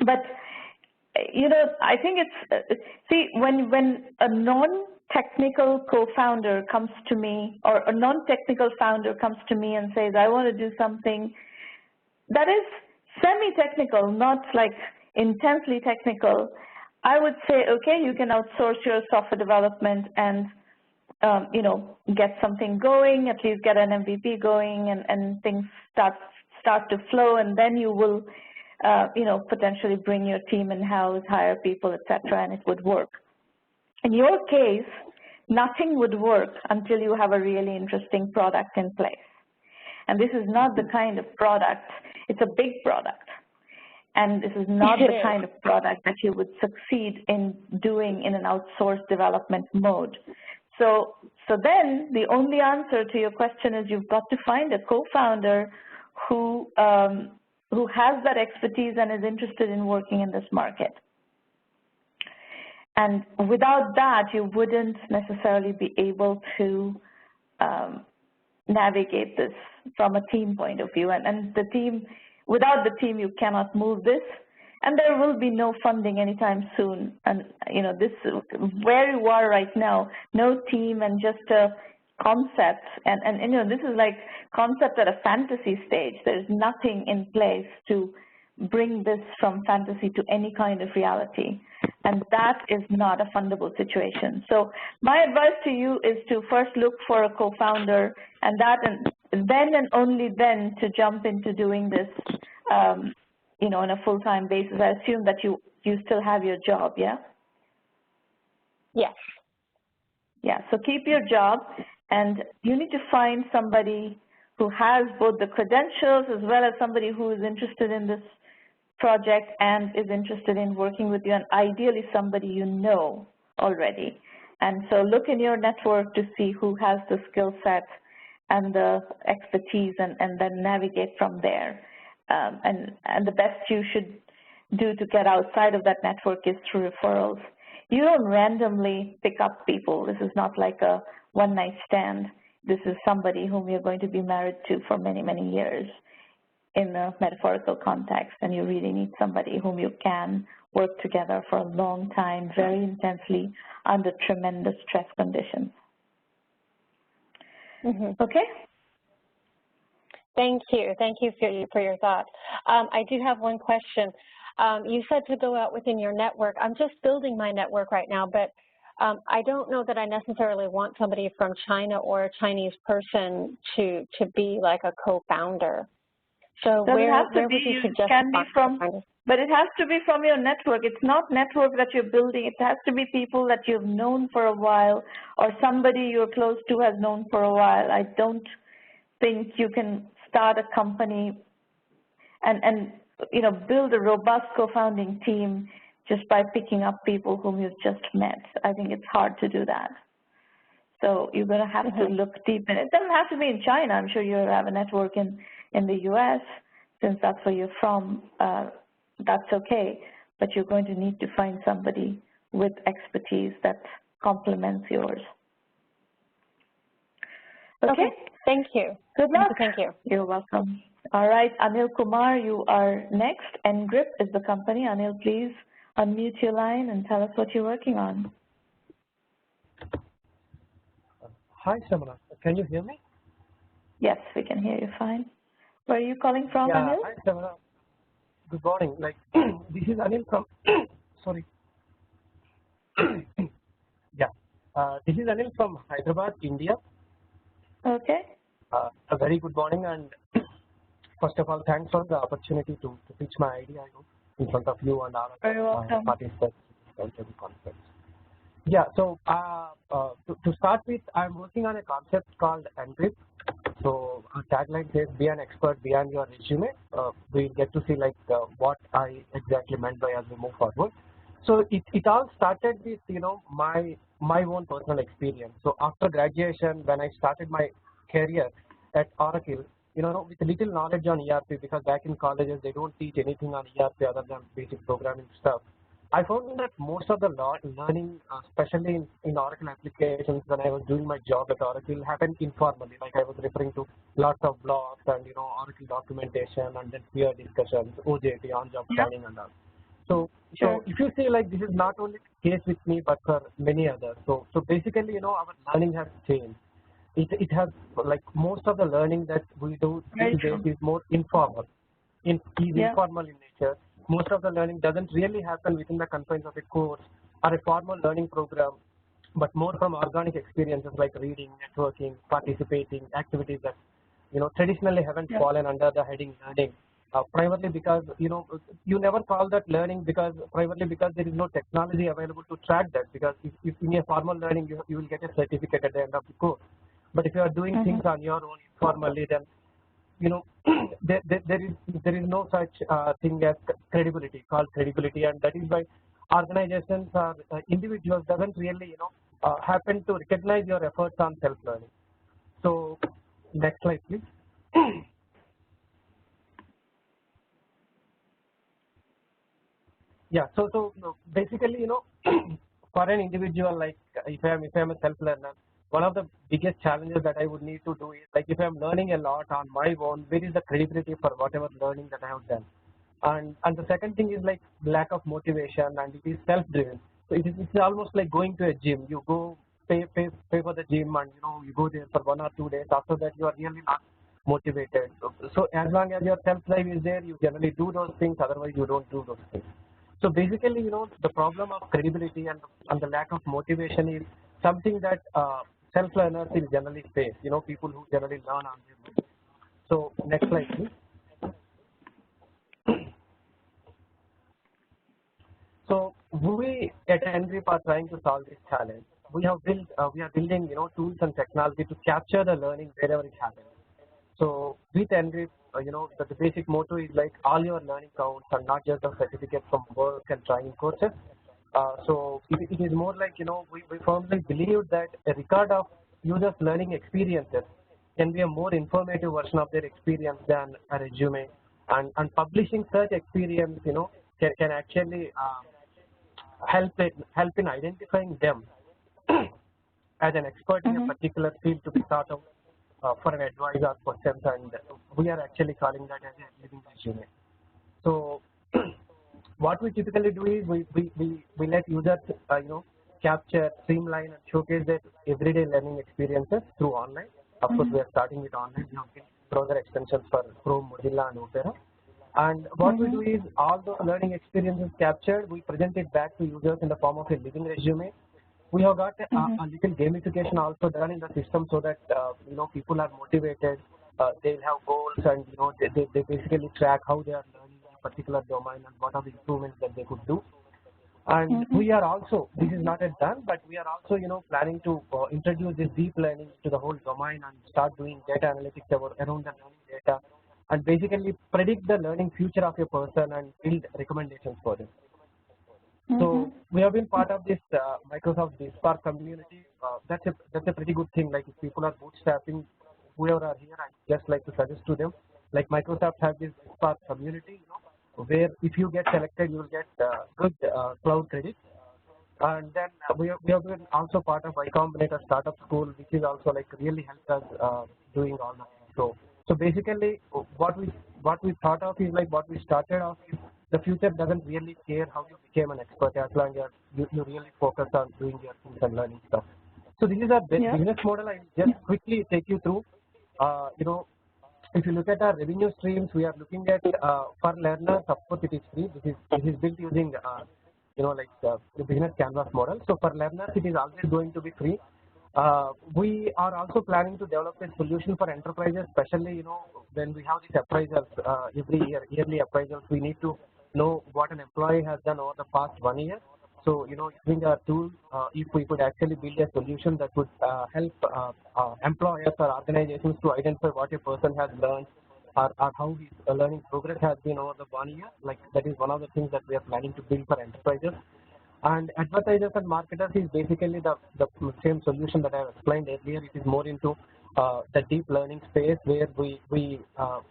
But, I think it's, see, when a non-technical co-founder comes to me, or a non-technical founder comes to me and says, I want to do something that is semi-technical, not like intensely technical, I would say, okay, you can outsource your software development and, get something going, at least get an MVP going, and things start to flow, and then you will, potentially bring your team in-house, hire people, et cetera, and it would work. In your case, nothing would work until you have a really interesting product in place. And this is not the kind of product, it's a big product. And this is not the kind of product that you would succeed in doing in an outsourced development mode. So then the only answer to your question is you've got to find a co-founder who has that expertise and is interested in working in this market. And without that, you wouldn't necessarily be able to navigate this from a team point of view. And the team, without the team, you cannot move this. And there will be no funding anytime soon. And, this where you are right now, no team and just a concept. And this is like concept at a fantasy stage. There's nothing in place to bring this from fantasy to any kind of reality. And that is not a fundable situation. So my advice to you is to first look for a co-founder, and then and only then to jump into doing this, on a full-time basis. I assume that you still have your job, yeah? Yes. Yeah, so keep your job, and you need to find somebody who has both the credentials as well as somebody who is interested in this project and is interested in working with you, and ideally somebody you know already. And so look in your network to see who has the skill set and the expertise, and then navigate from there. And the best you should do to get outside of that network is through referrals. You don't randomly pick up people. This is not like a one-night stand. This is somebody whom you're going to be married to for many, many years in a metaphorical context, and you really need somebody whom you can work together for a long time, very intensely, under tremendous stress conditions. Mm-hmm. Okay? Thank you. Thank you for your thoughts. I do have one question. You said to go out within your network. I'm just building my network right now, but I don't know that I necessarily want somebody from China or a Chinese person to be like a co-founder. So where would you suggest? But it has to be from your network. It's not network that you're building. It has to be people that you've known for a while, or somebody you're close to has known for a while. I don't think you can start a company and build a robust co-founding team just by picking up people whom you've just met. I think it's hard to do that. So you're going to have to look deep in it. It doesn't have to be in China. I'm sure you have a network in the U.S. Since that's where you're from, that's okay. But you're going to need to find somebody with expertise that complements yours. Okay? Thank you. Good luck. Thank you. You're welcome. All right, Anil Kumar, you are next. Engrip is the company. Anil, please unmute your line and tell us what you're working on. Hi, Shamana. Can you hear me? Yes, we can hear you fine. Where are you calling from, Yeah, Anil? hi, Shamana. Good morning. This is Anil from, sorry. Yeah, this is Anil from Hyderabad, India. Okay. A very good morning, and first of all, thanks for the opportunity to pitch my idea in front of you and our participants at the conference. Yeah, so to start with, I'm working on a concept called Engrip. So our tagline says, be an expert beyond your resume. We'll get to see what I exactly meant by as we move forward. So it all started with, my own personal experience. So after graduation, when I started my career at Oracle, with little knowledge on ERP, because back in colleges, they don't teach anything on ERP other than basic programming stuff. I found that most of the learning, especially in Oracle applications, when I was doing my job at Oracle, happened informally. Like I was referring to lots of blogs and Oracle documentation and then peer discussions, OJT, on-job training and all. So if you say this is not only the case with me but for many others. So basically, our learning has changed. It has most of the learning that we do these days is more informal. Informal in nature. Most of the learning doesn't really happen within the confines of a course or a formal learning program, but more from organic experiences like reading, networking, participating, activities that traditionally haven't fallen under the heading learning. Primarily because you never call that learning because there is no technology available to track that, because if in a formal learning you will get a certificate at the end of the course. But if you are doing things on your own informally, then there is no such thing as credibility, and that is why organizations or individuals doesn't really happen to recognize your efforts on self-learning. So next slide, please. Yeah, so basically, for an individual, if I'm a self-learner, one of the biggest challenges that I would need to do is if I'm learning a lot on my own, where is the credibility for whatever learning that I have done? And the second thing is lack of motivation, and it is self-driven. So it's almost like going to a gym. You go pay for the gym, and you go there for 1 or 2 days. After that, you are really not motivated. So as long as your self-drive is there, you generally do those things. Otherwise, you don't do those things. So basically, the problem of credibility and the lack of motivation is something that self-learners will generally face, people who generally learn on their own. So next slide, please. So we at Engrip are trying to solve this challenge. We are building, tools and technology to capture the learning wherever it happens. So with Engrip, the basic motto is all your learning counts and not just the certificate from work and training courses. So it is more we firmly believe that a record of users' learning experiences can be a more informative version of their experience than a resume, and publishing such experience, can actually help in identifying them as an expert in a particular field to be thought of for an advice or questions, and we are actually calling that as a living resume. So what we typically do is we let users capture, streamline, and showcase their everyday learning experiences through online. Of course, we are starting with online. We have browser extensions for Chrome, Mozilla, and Opera. And what we do is all the learning experiences captured, we present it back to users in the form of a living resume. We have got a little gamification also done in the system so that people are motivated. They have goals, and they basically track how they are learning in a particular domain and what are the improvements that they could do. And we are also, this is not yet done, but we are also planning to introduce this deep learning to the whole domain and start doing data analytics around the learning data, and basically predict the learning future of a person and build recommendations for them. So we have been part of this Microsoft Spark community. That's a pretty good thing. If people are bootstrapping, whoever are here, I'd just like to suggest to them, Microsoft has this Spark community, where if you get selected, you will get good cloud credits. And then we have been also part of Y Combinator Startup School, which is also like really helped us doing all that. So basically, what we thought of is like what we started off is the future doesn't really care how you became an expert as long as you really focus on doing your things and learning stuff. So this is our business model. I just quickly take you through. If you look at our revenue streams, we are looking at for learners, of course, it is free. This is built using the business canvas model. So for learners, it is always going to be free. We are also planning to develop a solution for enterprises, especially when we have these appraisals every year, yearly appraisals. We need to know what an employee has done over the past 1 year. So using our tool, if we could actually build a solution that would help employers or organizations to identify what a person has learned or how his learning progress has been over the 1 year, like that is one of the things that we are planning to build for enterprises. And advertisers and marketers is basically the same solution that I have explained earlier. It is more into the deep learning space where we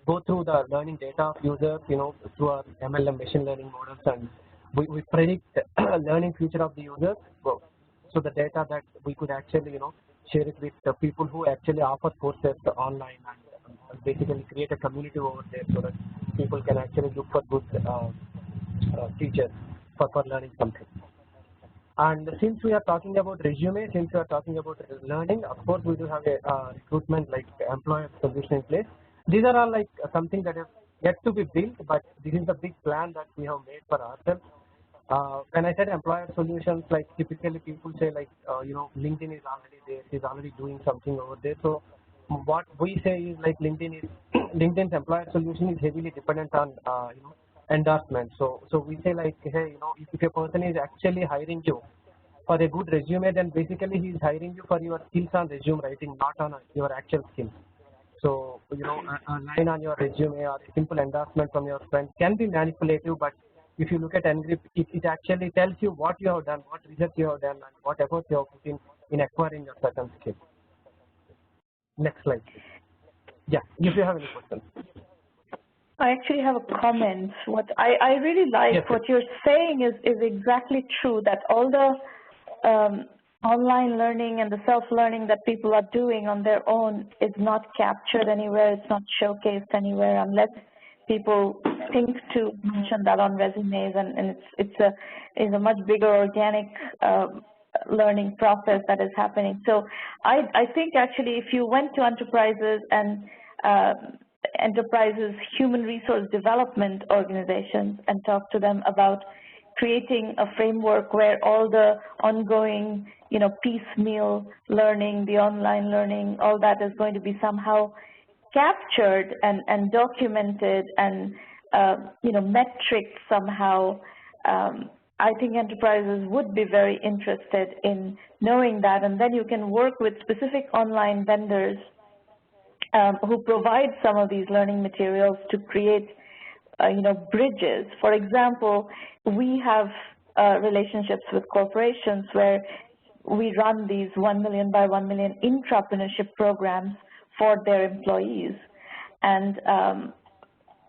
go through the learning data of users, through our MLM machine learning models, and we predict learning future of the users. So the data that we could actually, share it with the people who actually offer courses online and basically create a community over there so that people can actually look for good teachers for learning something. And since we are talking about resume, since we are talking about learning, of course we do have a recruitment like employer solution in place. These are all like something that is yet to be built, but this is the big plan that we have made for ourselves. When I said employer solutions, like typically people say like, LinkedIn is already there, is already doing something over there. So what we say is like LinkedIn's employer solution is heavily dependent on, endorsement. So we say like, hey, if a person is actually hiring you for a good resume, then basically he is hiring you for your skills on resume writing, not on your actual skills. So, a line on your resume or a simple endorsement from your friend can be manipulative, but if you look at Engrip, it actually tells you what you have done, what research you have done, and what efforts you have put in acquiring a certain skill. Next slide, please. Yeah, if you have any questions. I actually have a comment. What I really like what you're saying is exactly true, that all the online learning and the self-learning that people are doing on their own is not captured anywhere, it's not showcased anywhere unless people think to mention that on resumes, and it's a much bigger organic learning process that is happening. So I think actually if you went to enterprises and enterprises human resource development organizations and talk to them about creating a framework where all the ongoing, piecemeal learning, the online learning, all that is going to be somehow captured and documented and, metrics somehow, I think enterprises would be very interested in knowing that, and then you can work with specific online vendors who provide some of these learning materials to create, bridges. For example, we have relationships with corporations where we run these 1Mby1M intrapreneurship programs for their employees. And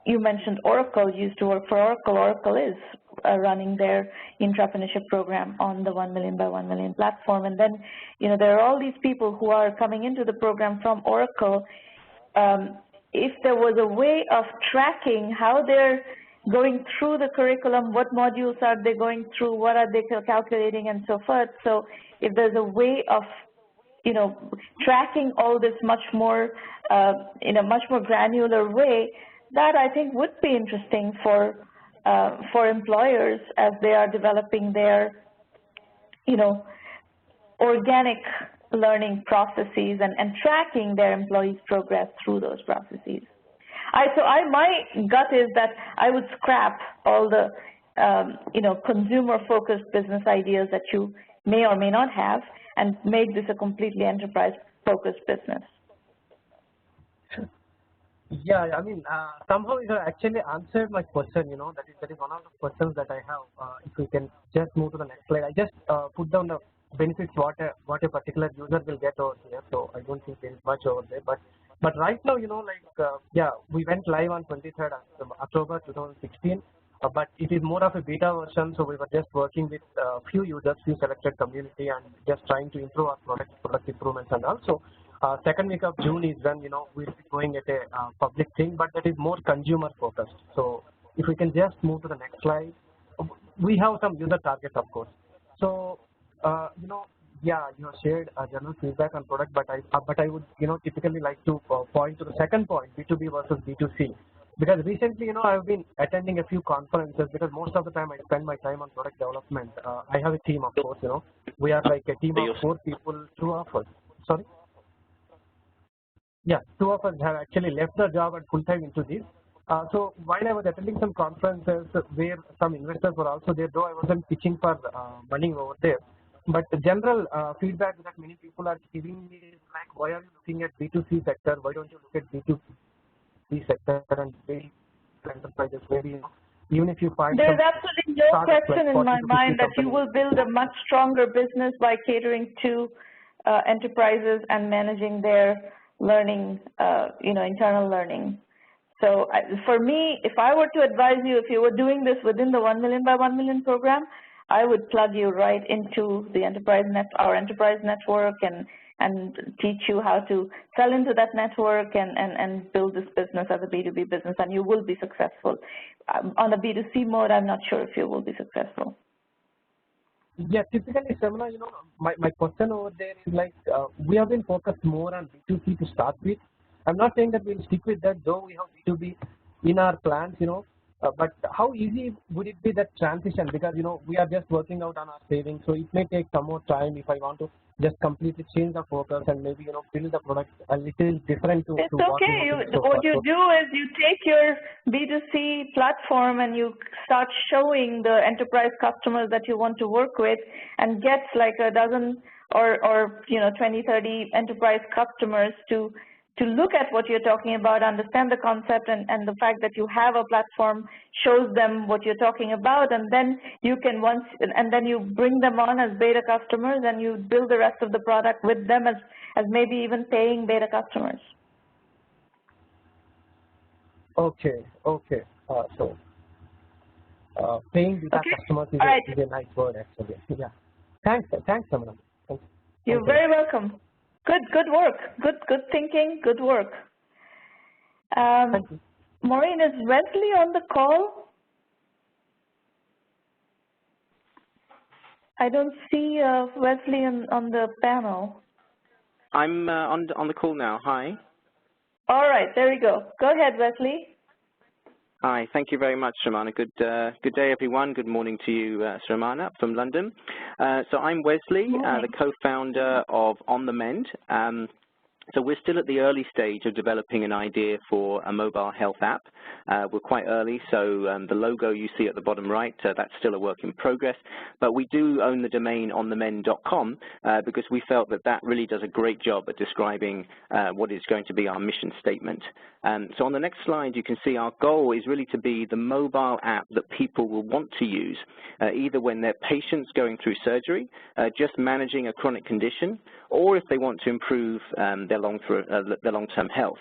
you mentioned Oracle, used to work for Oracle. Oracle is running their intrapreneurship program on the 1Mby1M platform. And then, there are all these people who are coming into the program from Oracle. If there was a way of tracking how they're going through the curriculum, what modules are they going through, what are they calculating, and so forth. So if there's a way of, tracking all this much more, in a much more granular way, that I think would be interesting for employers as they are developing their, organic learning processes and tracking their employees' progress through those processes. My gut is that I would scrap all the, consumer-focused business ideas that you may or may not have and make this a completely enterprise-focused business. Yeah, I mean, somehow you have actually answered my question, that is one of the questions that I have. If we can just move to the next slide. I just put down the benefits what a particular user will get over here, so I don't think there is much over there. But right now, we went live on 23rd October 2016, but it is more of a beta version, so we were just working with few users, few selected community, and just trying to improve our product improvements and also. Second week of June is when we'll be going at a public thing, but that is more consumer focused. So if we can just move to the next slide, we have some user targets, of course. So yeah, you have shared general feedback on product, but I would typically like to point to the second point, B2B versus B2C, because recently I've been attending a few conferences because most of the time I spend my time on product development. I have a team, of course. We are like a team of 4 people, 2 of us. Sorry. Yeah, 2 of us have actually left the job and full time into this. So while I was attending some conferences where some investors were also there, though I wasn't pitching for money over there, but the general feedback that many people are giving me is like, why are you looking at B2C sector? Why don't you look at B2B sector and build enterprises? Maybe even if you find there's absolutely no question in my mind that you will build a much stronger business by catering to enterprises and managing their learning, internal learning. So for me, if I were to advise you, if you were doing this within the 1 million by 1 million program, I would plug you right into the our enterprise network and teach you how to sell into that network and build this business as a B2B business, and you will be successful. On a B2C mode, I'm not sure if you will be successful. Yeah, typically, Samana, my question over there is like, we have been focused more on B2C to start with. I'm not saying that we'll stick with that, though we have B2B in our plans, but how easy would it be that transition? Because, we are just working out on our savings, so it may take some more time if I want to just completely change the focus and maybe, build the product a little different to it's to okay. What you do is you take your B2C platform and you start showing the enterprise customers that you want to work with and get like a dozen or 20, 30 enterprise customers to look at what you're talking about, understand the concept, and the fact that you have a platform shows them what you're talking about, and then you can then you bring them on as beta customers, and you build the rest of the product with them as maybe even paying beta customers. Okay. So paying beta customers is a nice word, actually. Yeah. Thanks, Samana. You're very welcome. Good work. Good thinking. Good work. Thank you. Maureen, is Wesley on the call? I don't see Wesley on the panel. I'm on the call now. Hi. All right, there we go. Go ahead, Wesley. Hi, thank you very much, Shamana. Good day, everyone. Good morning to you, Shamana, from London. So I'm Wesley, the co-founder of On the Mend. So we're still at the early stage of developing an idea for a mobile health app. We're quite early, so the logo you see at the bottom right, that's still a work in progress. But we do own the domain onthemend.com because we felt that really does a great job at describing what is going to be our mission statement. So on the next slide, you can see our goal is really to be the mobile app that people will want to use, either when they're patients going through surgery, just managing a chronic condition, or if they want to improve their long-term health.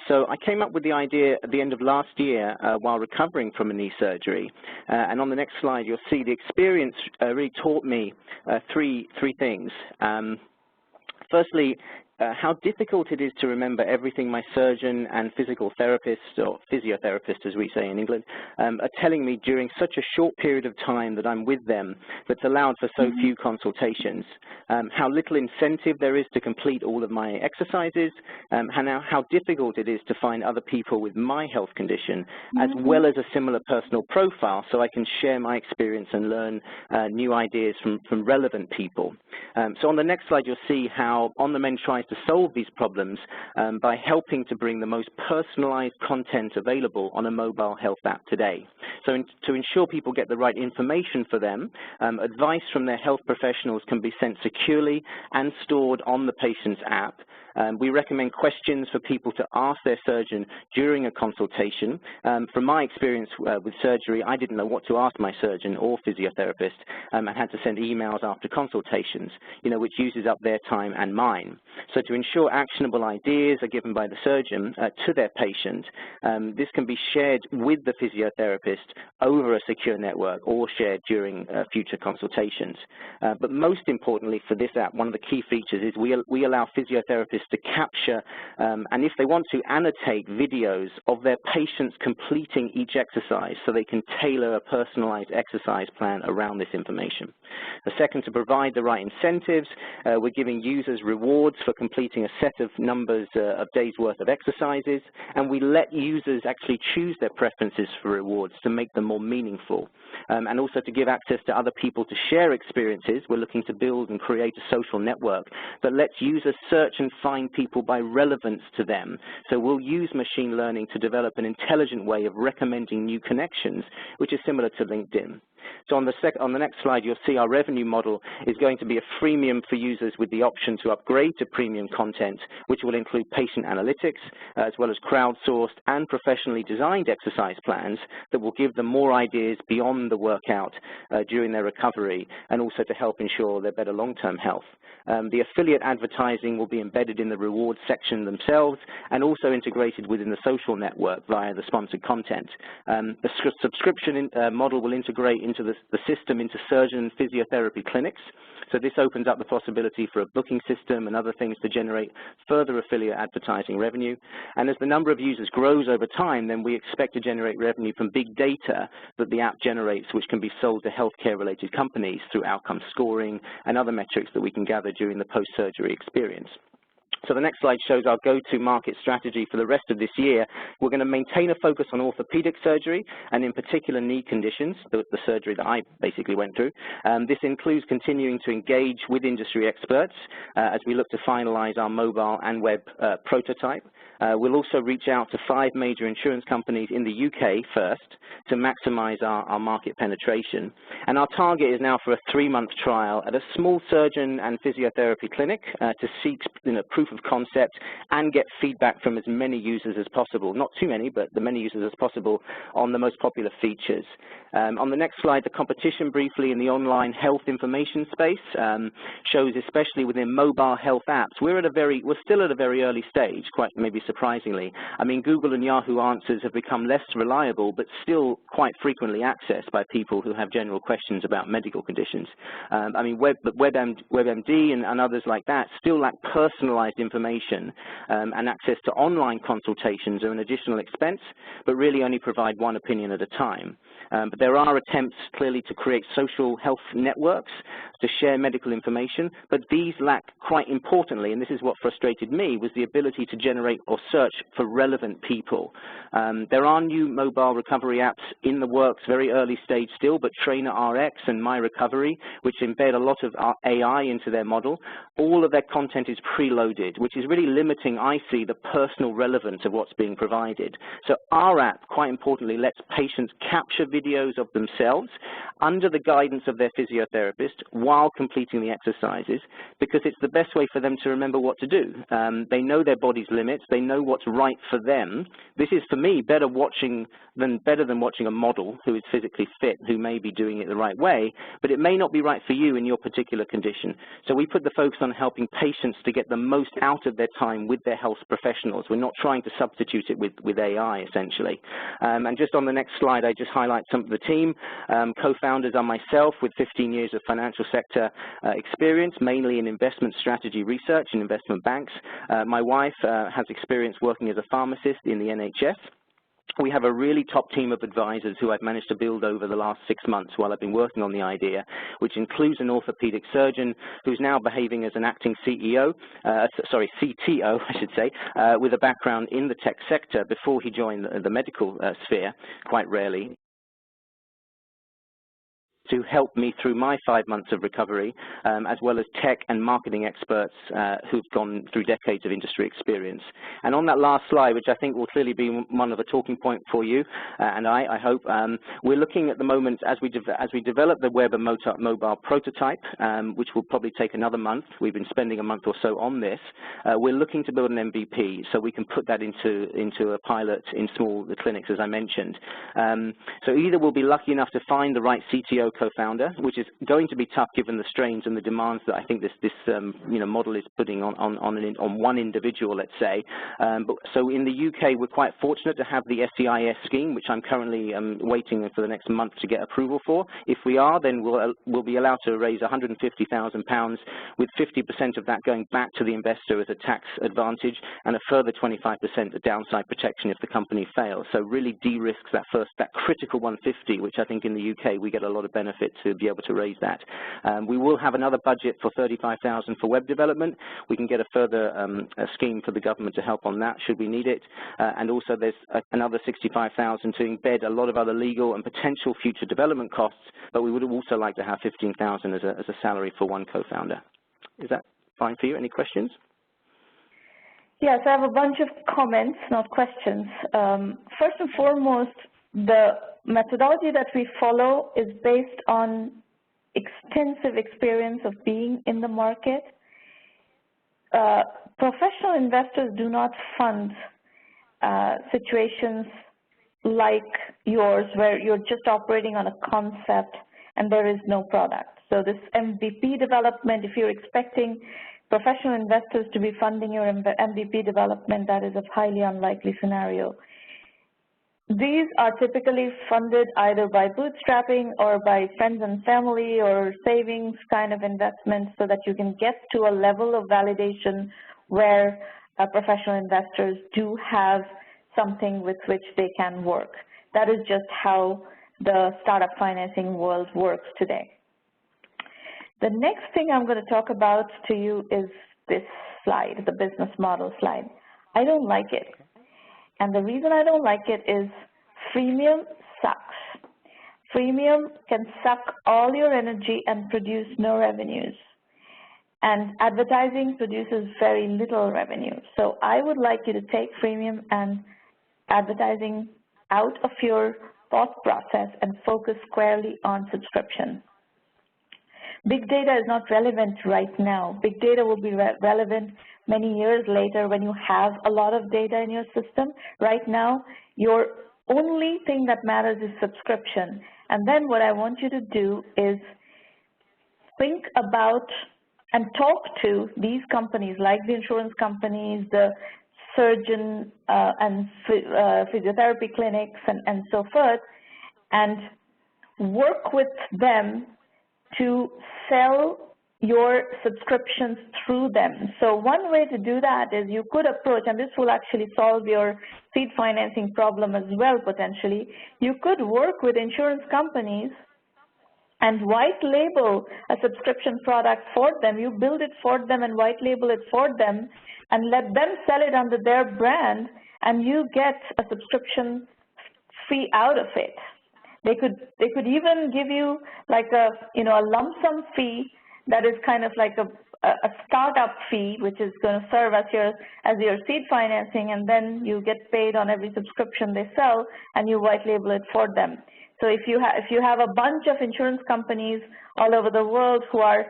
So I came up with the idea at the end of last year while recovering from a knee surgery. And on the next slide, you'll see the experience really taught me three things. Firstly, how difficult it is to remember everything my surgeon and physical therapist, or physiotherapist as we say in England, are telling me during such a short period of time that I'm with them that's allowed for so few consultations. How little incentive there is to complete all of my exercises, how difficult it is to find other people with my health condition, as well as a similar personal profile, so I can share my experience and learn new ideas from relevant people. So on the next slide, you'll see how On the Mend tries to solve these problems by helping to bring the most personalized content available on a mobile health app today. So to ensure people get the right information for them, advice from their health professionals can be sent securely and stored on the patient's app. We recommend questions for people to ask their surgeon during a consultation. From my experience with surgery, I didn't know what to ask my surgeon or physiotherapist, and had to send emails after consultations, which uses up their time and mine. So to ensure actionable ideas are given by the surgeon to their patient, this can be shared with the physiotherapist over a secure network or shared during future consultations. But most importantly for this app, one of the key features is we allow physiotherapists to capture and if they want to annotate videos of their patients completing each exercise so they can tailor a personalized exercise plan around this information. The second, to provide the right incentives, we're giving users rewards for completing a set of numbers of days worth of exercises, and we let users actually choose their preferences for rewards to make them more meaningful. And also to give access to other people to share experiences. We're looking to build and create a social network that lets users search and find people by relevance to them. So we'll use machine learning to develop an intelligent way of recommending new connections, which is similar to LinkedIn. So on the next slide, you'll see our revenue model is going to be a freemium for users with the option to upgrade to premium content, which will include patient analytics, as well as crowdsourced and professionally designed exercise plans that will give them more ideas beyond the workout during their recovery, and also to help ensure their better long-term health. The affiliate advertising will be embedded in the rewards section themselves and also integrated within the social network via the sponsored content. The subscription model will integrate into the system into surgeon and physiotherapy clinics. So this opens up the possibility for a booking system and other things to generate further affiliate advertising revenue. And as the number of users grows over time, then we expect to generate revenue from big data that the app generates, which can be sold to healthcare-related companies through outcome scoring and other metrics that we can gather during the post-surgery experience. So the next slide shows our go-to-market strategy for the rest of this year. We're going to maintain a focus on orthopedic surgery and in particular knee conditions, the surgery that I basically went through. This includes continuing to engage with industry experts as we look to finalize our mobile and web prototype. We'll also reach out to 5 major insurance companies in the UK first to maximize our market penetration. And our target is now for a 3-month trial at a small surgeon and physiotherapy clinic to seek proof of concept and get feedback from as many users as possible. Not too many, but the many users as possible on the most popular features. On the next slide, the competition briefly in the online health information space shows, especially within mobile health apps, we're still at a very early stage, quite maybe surprisingly. I mean, Google and Yahoo Answers have become less reliable, but still quite frequently accessed by people who have general questions about medical conditions. I mean, WebMD and others like that still lack personalized information, and access to online consultations are an additional expense, but really only provide one opinion at a time. But there are attempts clearly to create social health networks to share medical information, but these lack, quite importantly, and this is what frustrated me, was the ability to generate or search for relevant people. There are new mobile recovery apps in the works, very early stage still, but TrainerRx and My Recovery, which embed a lot of AI into their model, all of their content is preloaded, which is really limiting, I see, the personal relevance of what's being provided. So our app, quite importantly, lets patients capture videos of themselves under the guidance of their physiotherapist while completing the exercises, because it's the best way for them to remember what to do. They know their body's limits. They know what's right for them. This is, for me, better than watching a model who is physically fit, who may be doing it the right way, but it may not be right for you in your particular condition. So we put the focus on helping patients to get the most out of their time with their health professionals. We're not trying to substitute it with AI, essentially. And just on the next slide, I just highlight some of the team. Co-founders are myself with 15 years of financial sector experience, mainly in investment strategy research and investment banks. My wife has experience working as a pharmacist in the NHS. We have a really top team of advisors who I've managed to build over the last 6 months while I've been working on the idea, which includes an orthopedic surgeon who's now behaving as an acting CTO, I should say, with a background in the tech sector before he joined the medical sphere, quite rarely. to help me through my 5 months of recovery, as well as tech and marketing experts who've gone through decades of industry experience. And on that last slide, which I think will clearly be one of a talking point for you, and I hope, we're looking at the moment as we develop the web and mobile prototype, which will probably take another month. We've been spending a month or so on this. We're looking to build an MVP so we can put that into a pilot in small clinics, as I mentioned. So either we'll be lucky enough to find the right CTO co-founder, which is going to be tough given the strains and the demands that I think this model is putting on one individual, let's say. So in the UK, we're quite fortunate to have the SEIS scheme, which I'm currently waiting for the next month to get approval for. If we are, then we'll be allowed to raise £150,000, with 50% of that going back to the investor as a tax advantage, and a further 25% a downside protection if the company fails. So really de-risks that critical 150, which I think in the UK we get a lot of benefit to be able to raise that. We will have another budget for $35,000 for web development. We can get a further scheme for the government to help on that should we need it. And also there's another $65,000 to embed a lot of other legal and potential future development costs, but we would also like to have $15,000 as a salary for one co-founder. Is that fine for you? Any questions? Yes, I have a bunch of comments, not questions. First and foremost, the methodology that we follow is based on extensive experience of being in the market. Professional investors do not fund situations like yours where you're just operating on a concept and there is no product. So this MVP development, if you're expecting professional investors to be funding your MVP development, that is a highly unlikely scenario. These are typically funded either by bootstrapping or by friends and family or savings kind of investments, so that you can get to a level of validation where professional investors do have something with which they can work. That is just how the startup financing world works today. The next thing I'm going to talk about to you is this slide, the business model slide. I don't like it. And the reason I don't like it is freemium sucks. Freemium can suck all your energy and produce no revenues. And advertising produces very little revenue. So I would like you to take freemium and advertising out of your thought process and focus squarely on subscription. Big data is not relevant right now. Big data will be relevant many years later when you have a lot of data in your system. Right now, your only thing that matters is subscription. And then what I want you to do is think about and talk to these companies, like the insurance companies, the surgeon and physiotherapy clinics, and so forth, and work with them to sell your subscriptions through them. So one way to do that is you could approach, and this will actually solve your seed financing problem as well potentially, you could work with insurance companies and white label a subscription product for them. You build it for them and white label it for them and let them sell it under their brand, and you get a subscription fee out of it. They could even give you like a lump sum fee that is kind of like a startup fee, which is going to serve as your seed financing, and then you get paid on every subscription they sell, and you white label it for them. So if you have a bunch of insurance companies all over the world who are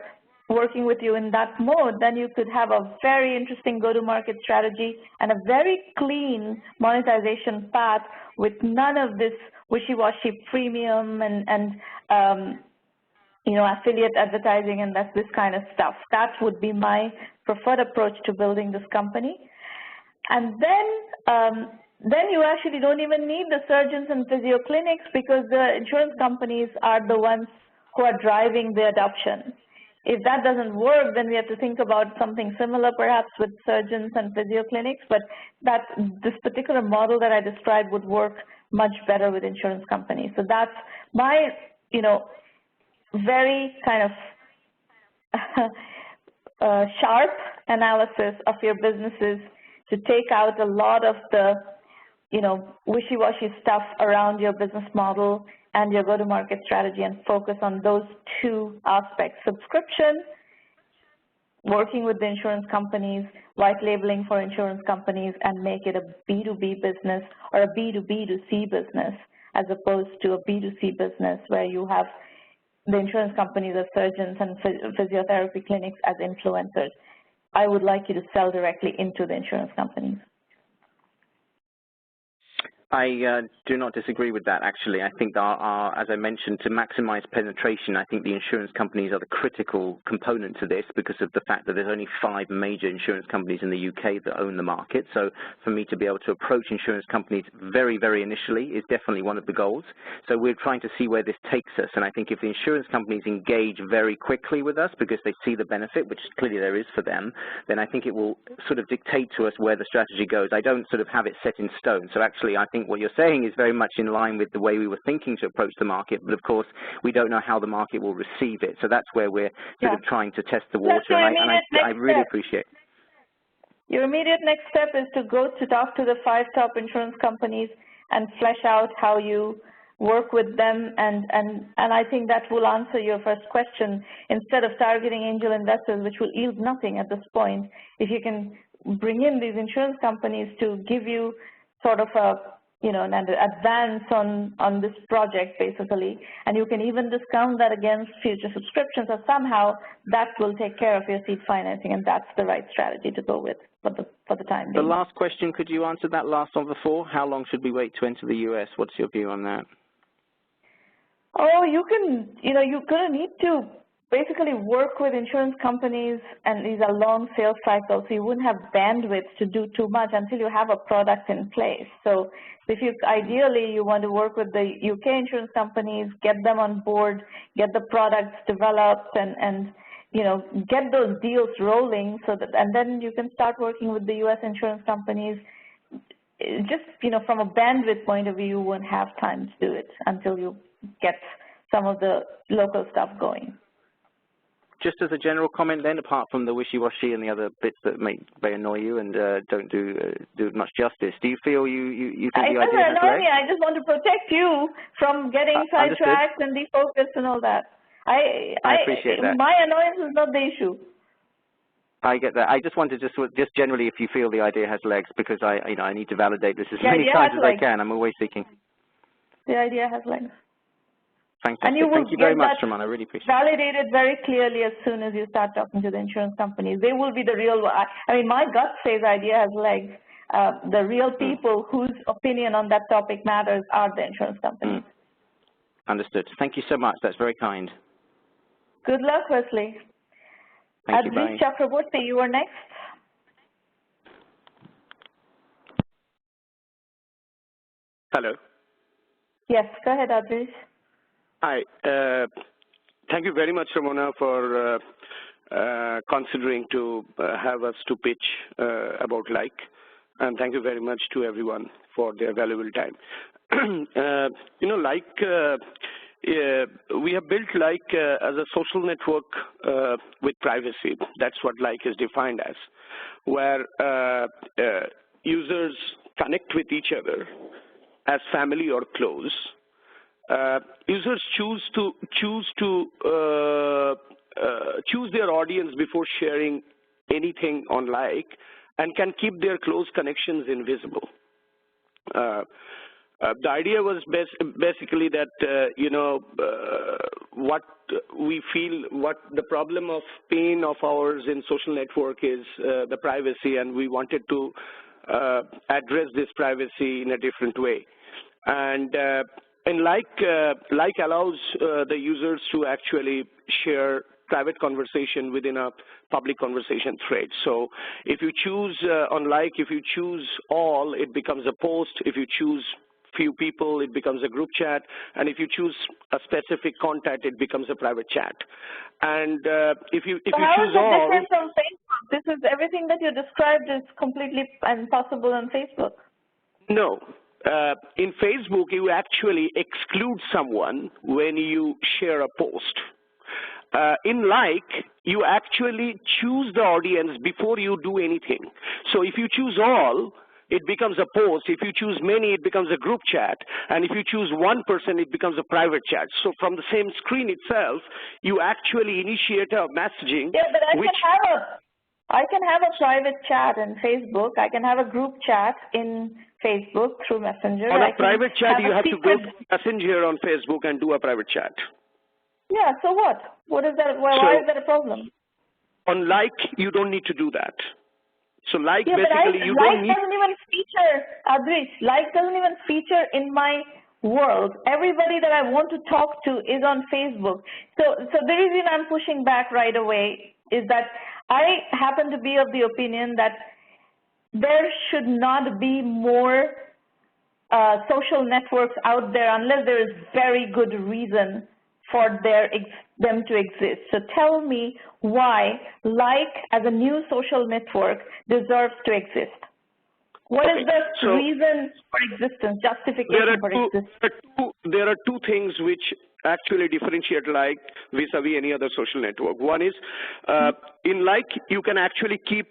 working with you in that mode, then you could have a very interesting go-to-market strategy and a very clean monetization path with none of this wishy-washy premium and affiliate advertising and this kind of stuff. That would be my preferred approach to building this company. And then you actually don't even need the surgeons and physio clinics, because the insurance companies are the ones who are driving the adoption. If that doesn't work, then we have to think about something similar perhaps with surgeons and physio clinics, but this particular model that I described would work much better with insurance companies. So that's my, very kind of sharp analysis of your businesses to take out a lot of the, wishy-washy stuff around your business model and your go-to-market strategy and focus on those two aspects: subscription, working with the insurance companies, white labeling for insurance companies, and make it a B2B business or a B2B2C business, as opposed to a B2C business where you have the insurance companies as surgeons and physiotherapy clinics as influencers. I would like you to sell directly into the insurance companies. I do not disagree with that, actually. I think as I mentioned, to maximize penetration, I think the insurance companies are the critical component to this because of the fact that there's only 5 major insurance companies in the UK that own the market. So for me to be able to approach insurance companies very, very initially is definitely one of the goals. So we're trying to see where this takes us. And I think if the insurance companies engage very quickly with us because they see the benefit, which clearly there is for them, then I think it will sort of dictate to us where the strategy goes. I don't sort of have it set in stone. So actually, I think what you're saying is very much in line with the way we were thinking to approach the market, but of course we don't know how the market will receive it. So that's where we're sort of trying to test the water, and I really appreciate it. Your immediate next step is to go to talk to the 5 top insurance companies and flesh out how you work with them, and I think that will answer your first question. Instead of targeting angel investors, which will yield nothing at this point, if you can bring in these insurance companies to give you sort of an advance on this project, basically, and you can even discount that against future subscriptions, or somehow that will take care of your seed financing, and that's the right strategy to go with for the time being. The last question, could you answer that last on the 4? How long should we wait to enter the US? What's your view on that? Oh, you're going to need to basically work with insurance companies, and these are long sales cycles, so you wouldn't have bandwidth to do too much until you have a product in place. So if ideally you want to work with the UK insurance companies, get them on board, get the products developed, and get those deals rolling, and then you can start working with the US insurance companies. Just from a bandwidth point of view, you won't have time to do it until you get some of the local stuff going. Just as a general comment then, apart from the wishy-washy and the other bits that may annoy you and don't do much justice, do you feel you think the idea has legs? It doesn't annoy me. I just want to protect you from getting sidetracked and defocused and all that. I appreciate that. My annoyance is not the issue. I get that. I just wanted to just generally if you feel the idea has legs, because I need to validate this as many times as I can. I'm always seeking. The idea has legs. Fantastic. And you will Thank you very much, Ramon. I really appreciate it. Validated very clearly as soon as you start talking to the insurance companies. They will be the real, I mean, my gut says idea has legs. The real people whose opinion on that topic matters are the insurance companies. Understood. Thank you so much. That's very kind. Good luck, Wesley. Thank you. Bye. Chakraborty, you are next. Hello. Yes, go ahead, Adrish. Hi. Thank you very much, Ramona, for considering to have us to pitch about Like, and thank you very much to everyone for their valuable time. Like, we have built Like as a social network with privacy. That's what Like is defined as, where users connect with each other as family or close. Users choose their audience before sharing anything on Like, and can keep their close connections invisible. The idea was basically that what we feel, what the problem of pain of ours in social network is the privacy, and we wanted to address this privacy in a different way. And Like allows the users to actually share private conversation within a public conversation thread. So if you choose on Like, if you choose all, it becomes a post. If you choose few people, it becomes a group chat. And if you choose a specific contact, it becomes a private chat. And if you choose all. How is it different from Facebook? This is everything that you described is completely impossible on Facebook. No. In Facebook, you actually exclude someone when you share a post. In Like, you actually choose the audience before you do anything. So if you choose all, it becomes a post. If you choose many, it becomes a group chat. And if you choose one person, it becomes a private chat. So from the same screen itself, you actually initiate a messaging. Yeah, but I can have a private chat in Facebook. I can have a group chat in Facebook through Messenger. On a private chat, you have to go to Messenger on Facebook and do a private chat. Yeah, so what? What is that? Why is that a problem? On like, you don't need to do that. So like, yeah, basically, you don't need... Like doesn't even feature, Adrish, like doesn't even feature in my world. Everybody that I want to talk to is on Facebook. So the reason I'm pushing back right away is that I happen to be of the opinion that there should not be more social networks out there unless there is very good reason for them to exist. So tell me why like as a new social network deserves to exist. What is the reason for existence, justification for existence? There are two things which actually differentiate like vis-a-vis any other social network. One is in like you can actually keep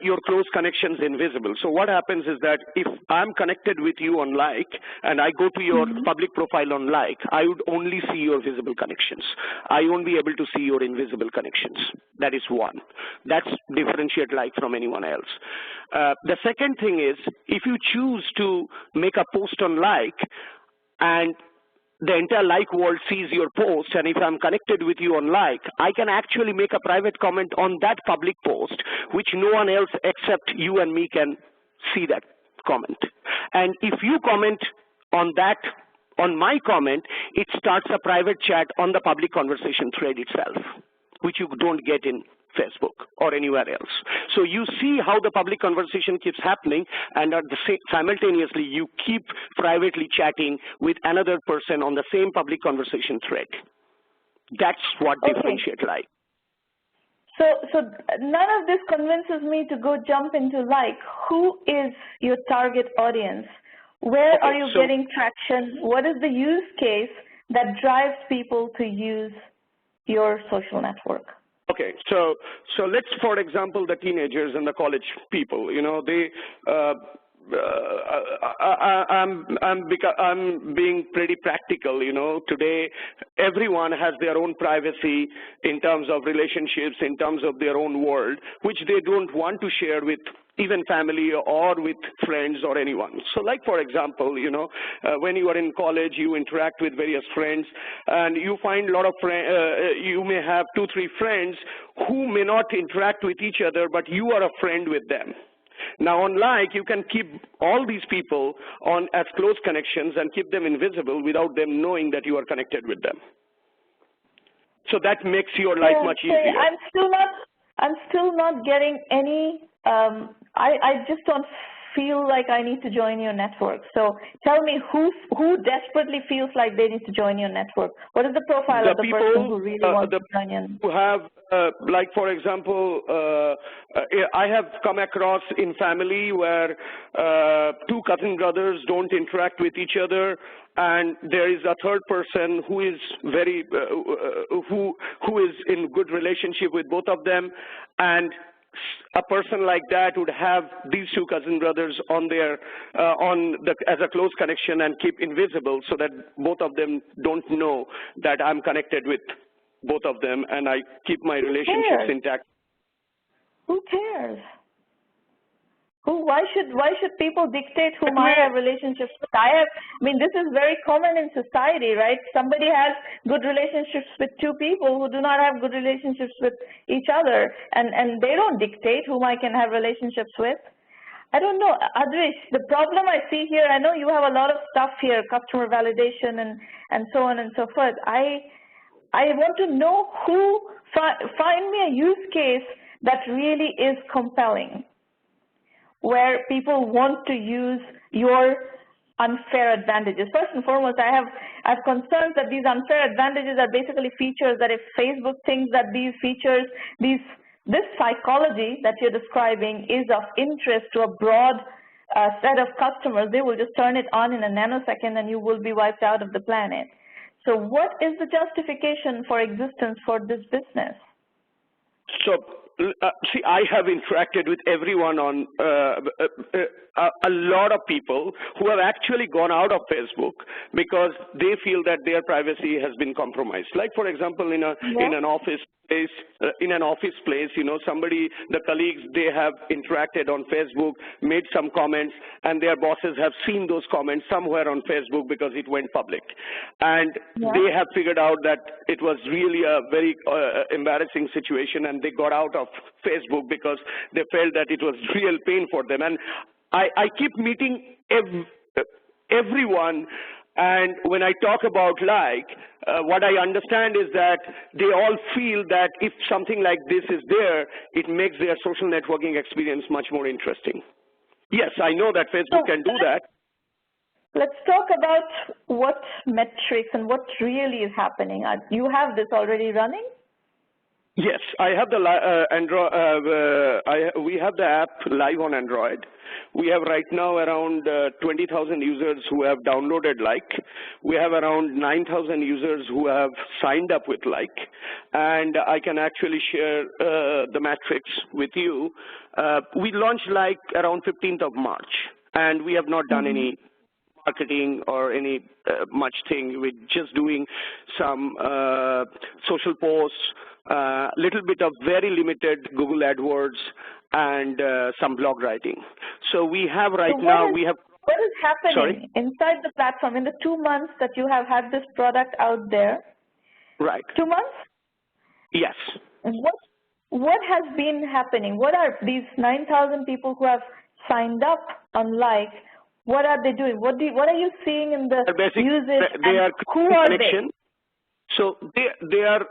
your close connections invisible. So what happens is that if I'm connected with you on like and I go to your public profile on like, I would only see your visible connections. I won't be able to see your invisible connections. That is one. That's differentiate like from anyone else. The second thing is if you choose to make a post on like and the entire like world sees your post, and if I'm connected with you on like, I can actually make a private comment on that public post, which no one else except you and me can see that comment. And if you comment on that, on my comment, it starts a private chat on the public conversation thread itself, which you don't get in Facebook or anywhere else. So you see how the public conversation keeps happening, and at the simultaneously you keep privately chatting with another person on the same public conversation thread. That's what differentiate like. So none of this convinces me to go jump into like. Who is your target audience? Where are you getting traction? What is the use case that drives people to use your social network? Okay, so let's, for example, the teenagers and the college people. You know, they. I'm being pretty practical. You know, today everyone has their own privacy in terms of relationships, in terms of their own world, which they don't want to share with even family or with friends or anyone. So like, for example, you know, when you are in college, you interact with various friends, and you find a lot of you may have 2-3 friends who may not interact with each other, but you are a friend with them. Now on like, you can keep all these people on as close connections and keep them invisible without them knowing that you are connected with them. So that makes your life much easier. I'm still not getting any, I just don't feel like I need to join your network. So tell me who desperately feels like they need to join your network. What is the profile of the person who really wants to join your network? Who have, like for example, I have come across in family where 2 cousin brothers don't interact with each other, and there is a third person who is very, who is in good relationship with both of them, and a person like that would have these 2 cousin brothers on their as a close connection and keep invisible so that both of them don't know that I'm connected with both of them, and I keep my relationships intact. Who cares? Why should people dictate whom I have relationships with? I mean, this is very common in society, right? Somebody has good relationships with 2 people who do not have good relationships with each other, and they don't dictate whom I can have relationships with. I don't know, Adrish, the problem I see here, I know you have a lot of stuff here, customer validation and so on and so forth. I want to know who, find me a use case that really is compelling, where people want to use your unfair advantages. First and foremost, I have concerns that these unfair advantages are basically features that if Facebook thinks that these features, this psychology that you're describing is of interest to a broad set of customers, they will just turn it on in a nanosecond and you will be wiped out of the planet. So what is the justification for existence for this business? So see, I have interacted with everyone on a lot of people who have actually gone out of Facebook because they feel that their privacy has been compromised. Like, for example, in an office place, you know, the colleagues, they have interacted on Facebook, made some comments, and their bosses have seen those comments somewhere on Facebook because it went public. And they have figured out that it was really a very embarrassing situation, and they got out of Facebook because they felt that it was real pain for them. And I keep meeting everyone, and when I talk about what I understand is that they all feel that if something like this is there, it makes their social networking experience much more interesting. Yes, I know that Facebook can do that. Let's talk about what metrics and what really is happening. You have this already running? Yes, I have the we have the app live on Android. We have right now around 20,000 users who have downloaded We have around 9,000 users who have signed up with and I can actually share the metrics with you. We launched around 15th of March, and we have not done any marketing or any much thing. We're just doing some social posts, little bit of very limited Google AdWords, and some blog writing. So we have right now, we have. What is happening inside the platform in the 2 months that you have had this product out there? Right. 2 months? Yes. What has been happening? What are these 9,000 people who have signed up on what are they doing? What are you seeing in the usage? They are who are connection. So they are,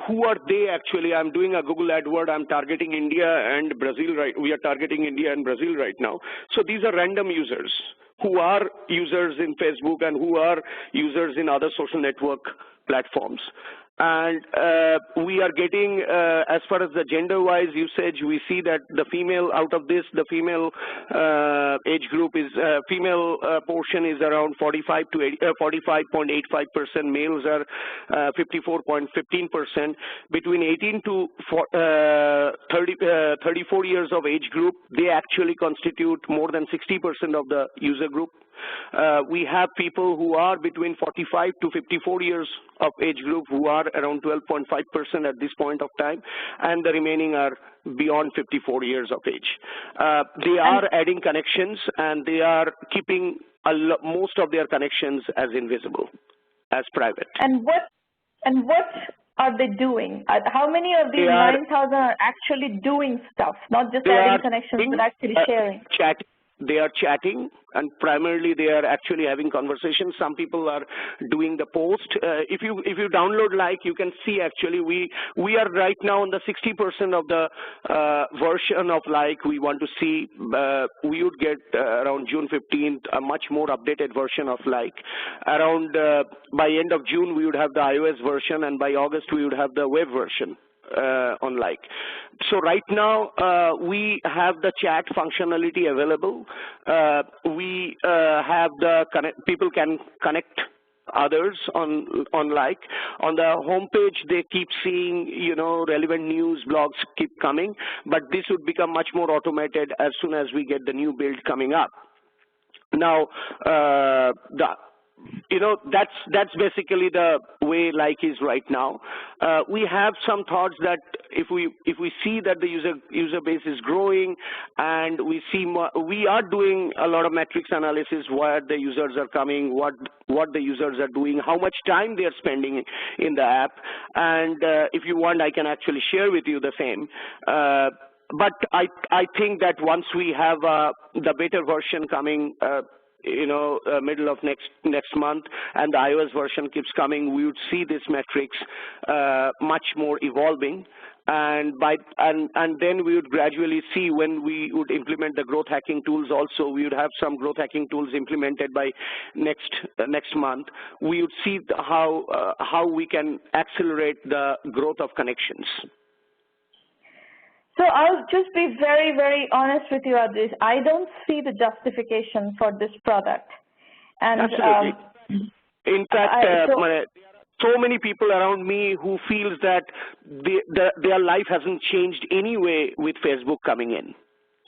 who are they actually? I'm doing a Google AdWord. I'm targeting India and Brazil, we are targeting India and Brazil right now. So these are random users who are users in Facebook and who are users in other social network platforms. And we are getting, as far as the gender-wise usage, we see that the female, out of this, the female age group is, female portion is around 45.85%, males are 54.15%. Between 18 to 34 years of age group, they actually constitute more than 60% of the user group. We have people who are between 45 to 54 years of age group who are around 12.5% at this point of time, and the remaining are beyond 54 years of age. They are adding connections, and they are keeping most of their connections as invisible, as private. And what are they doing? How many of these 9,000 are actually doing stuff, not just adding connections, but actually sharing? They are chatting, and primarily they are actually having conversations. Some people are doing the post. If you download you can see actually we are right now on the 60% of the version of we want to see. We would get around June 15th a much more updated version of Around by end of June we would have the iOS version, and by August we would have the web version on So right now we have the chat functionality available. We have the people can connect others on On the homepage, they keep seeing, relevant news, blogs keep coming, but this would become much more automated as soon as we get the new build coming up. Now, that's basically the way is right now. We have some thoughts that if we see that the user base is growing, and we see we are doing a lot of metrics analysis, where the users are coming, what the users are doing, how much time they are spending in the app, and if you want, I can actually share with you the same. But I think that once we have the beta version coming, middle of next month, and the iOS version keeps coming, we would see these metrics much more evolving, and then we would gradually see when we would implement the growth hacking tools. Also, we would have some growth hacking tools implemented by next month. We would see how we can accelerate the growth of connections. So I'll just be very, very honest with you, Adrish. I don't see the justification for this product. And absolutely. In fact, so many people around me who feels that their life hasn't changed anyway with Facebook coming in.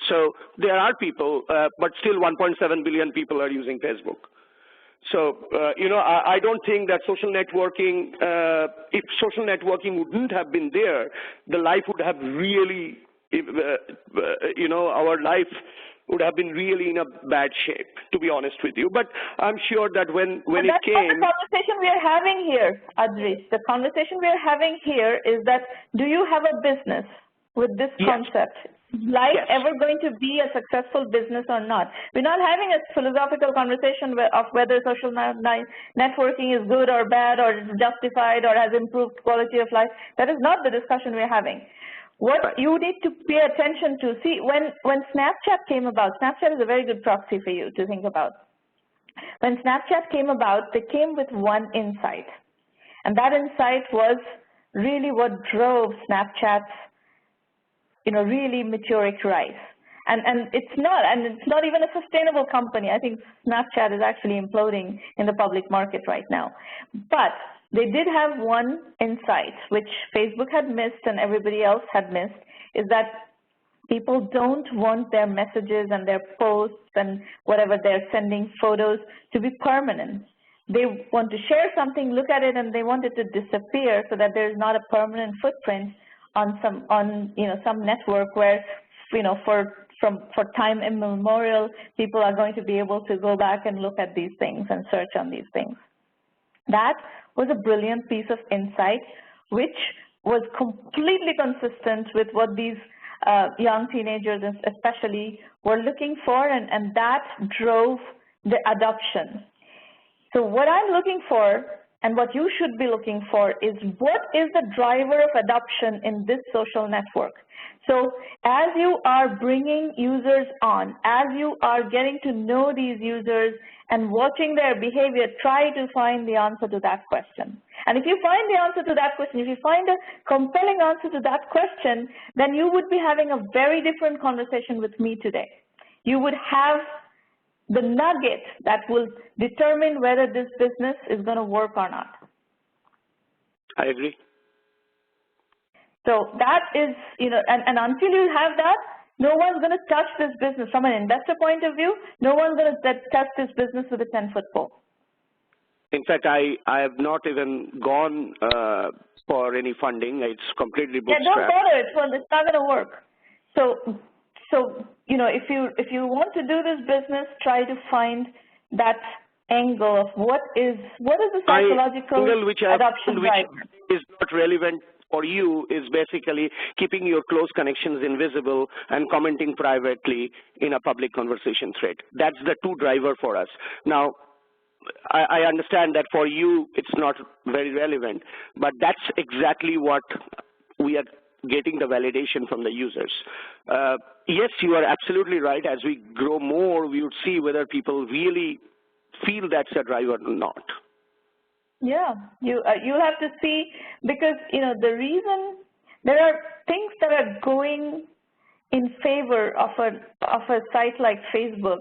So there are people, but still 1.7 billion people are using Facebook. So, I don't think that social networking, if social networking wouldn't have been there, the life would have really, our life would have been really in a bad shape, to be honest with you. But I'm sure that when it came... That's the conversation we are having here, Adrish. The conversation we are having here is that, do you have a business with this concept? Life ever going to be a successful business or not? We're not having a philosophical conversation of whether social networking is good or bad or is justified or has improved quality of life. That is not the discussion we're having. What you need to pay attention to, see, when Snapchat came about, Snapchat is a very good proxy for you to think about. When Snapchat came about, they came with one insight. And that insight was really what drove Snapchat's really meteoric rise. And it's not even a sustainable company. I think Snapchat is actually imploding in the public market right now. But they did have one insight, which Facebook had missed and everybody else had missed, is that people don't want their messages and their posts and whatever they're sending, photos, to be permanent. They want to share something, look at it, and they want it to disappear so that there's not a permanent footprint on some network where for time immemorial people are going to be able to go back and look at these things and search on these things. That was a brilliant piece of insight, which was completely consistent with what these young teenagers especially were looking for, and that drove the adoption. So what I'm looking for, and what you should be looking for, is what is the driver of adoption in this social network. So as you are bringing users on, as you are getting to know these users and watching their behavior, try to find the answer to that question. And if you find the answer to that question, if you find a compelling answer to that question, then you would be having a very different conversation with me today. You would have the nugget that will determine whether this business is going to work or not. I agree. So that is, and until you have that, no one's going to touch this business. From an investor point of view, no one's going to touch this business with a 10-foot pole. In fact, I have not even gone for any funding. It's completely bootstrapped. Yeah, don't bother. It's not going to work. So if you want to do this business, try to find that angle of what is the psychological adoption driver. Which is not relevant for you is basically keeping your close connections invisible and commenting privately in a public conversation thread. That's the two driver for us. Now, I understand that for you it's not very relevant, but that's exactly what we are getting the validation from the users. Yes, you are absolutely right. As we grow more, we would see whether people really feel that's a driver or not. Yeah, you have to see, because the reason there are things that are going in favor of a site like Facebook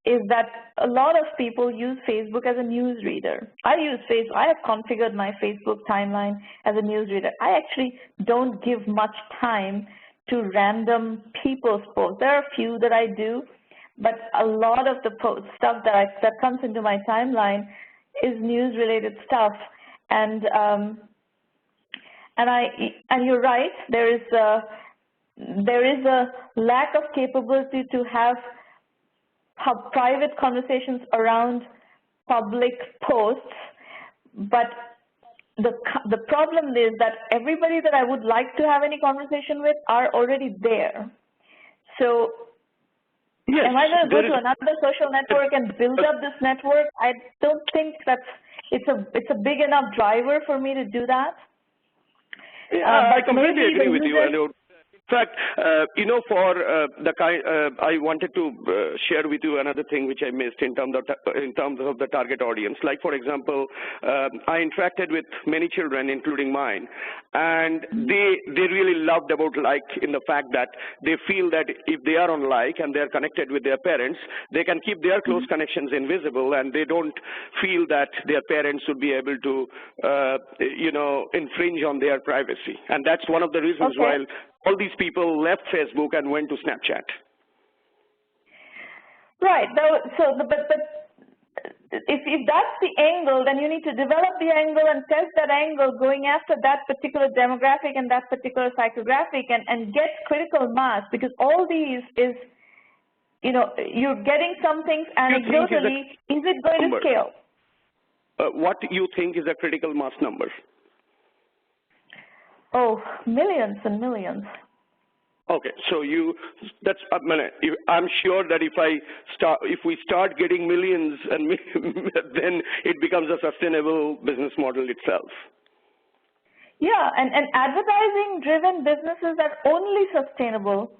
is that a lot of people use Facebook as a news reader. I use Facebook. I have configured my Facebook timeline as a news reader. I actually don't give much time to random people's posts. There are a few that I do, but a lot of the stuff that comes into my timeline is news-related stuff. And you're right. There is a lack of capability to have private conversations around public posts, but the problem is that everybody that I would like to have any conversation with are already there. So yes, am I going to go to another social network and build up this network? I don't think it's a big enough driver for me to do that. Yeah, I completely agree with you, Anil. In fact, I wanted to share with you another thing which I missed in terms of the target audience. Like, for example, I interacted with many children, including mine, and they really loved about like in the fact that they feel that if they are on like and they're connected with their parents, they can keep their close connections invisible, and they don't feel that their parents would be able to, infringe on their privacy. And that's one of the reasons why all these people left Facebook and went to Snapchat. Right. If that's the angle, then you need to develop the angle and test that angle going after that particular demographic and that particular psychographic and get critical mass, because all these is, you're getting some things anecdotally. Is it going to scale? What do you think is a critical mass number? Oh, millions and millions. Okay, so I'm sure that if we start getting millions, and then it becomes a sustainable business model itself. Yeah, and advertising-driven businesses are only sustainable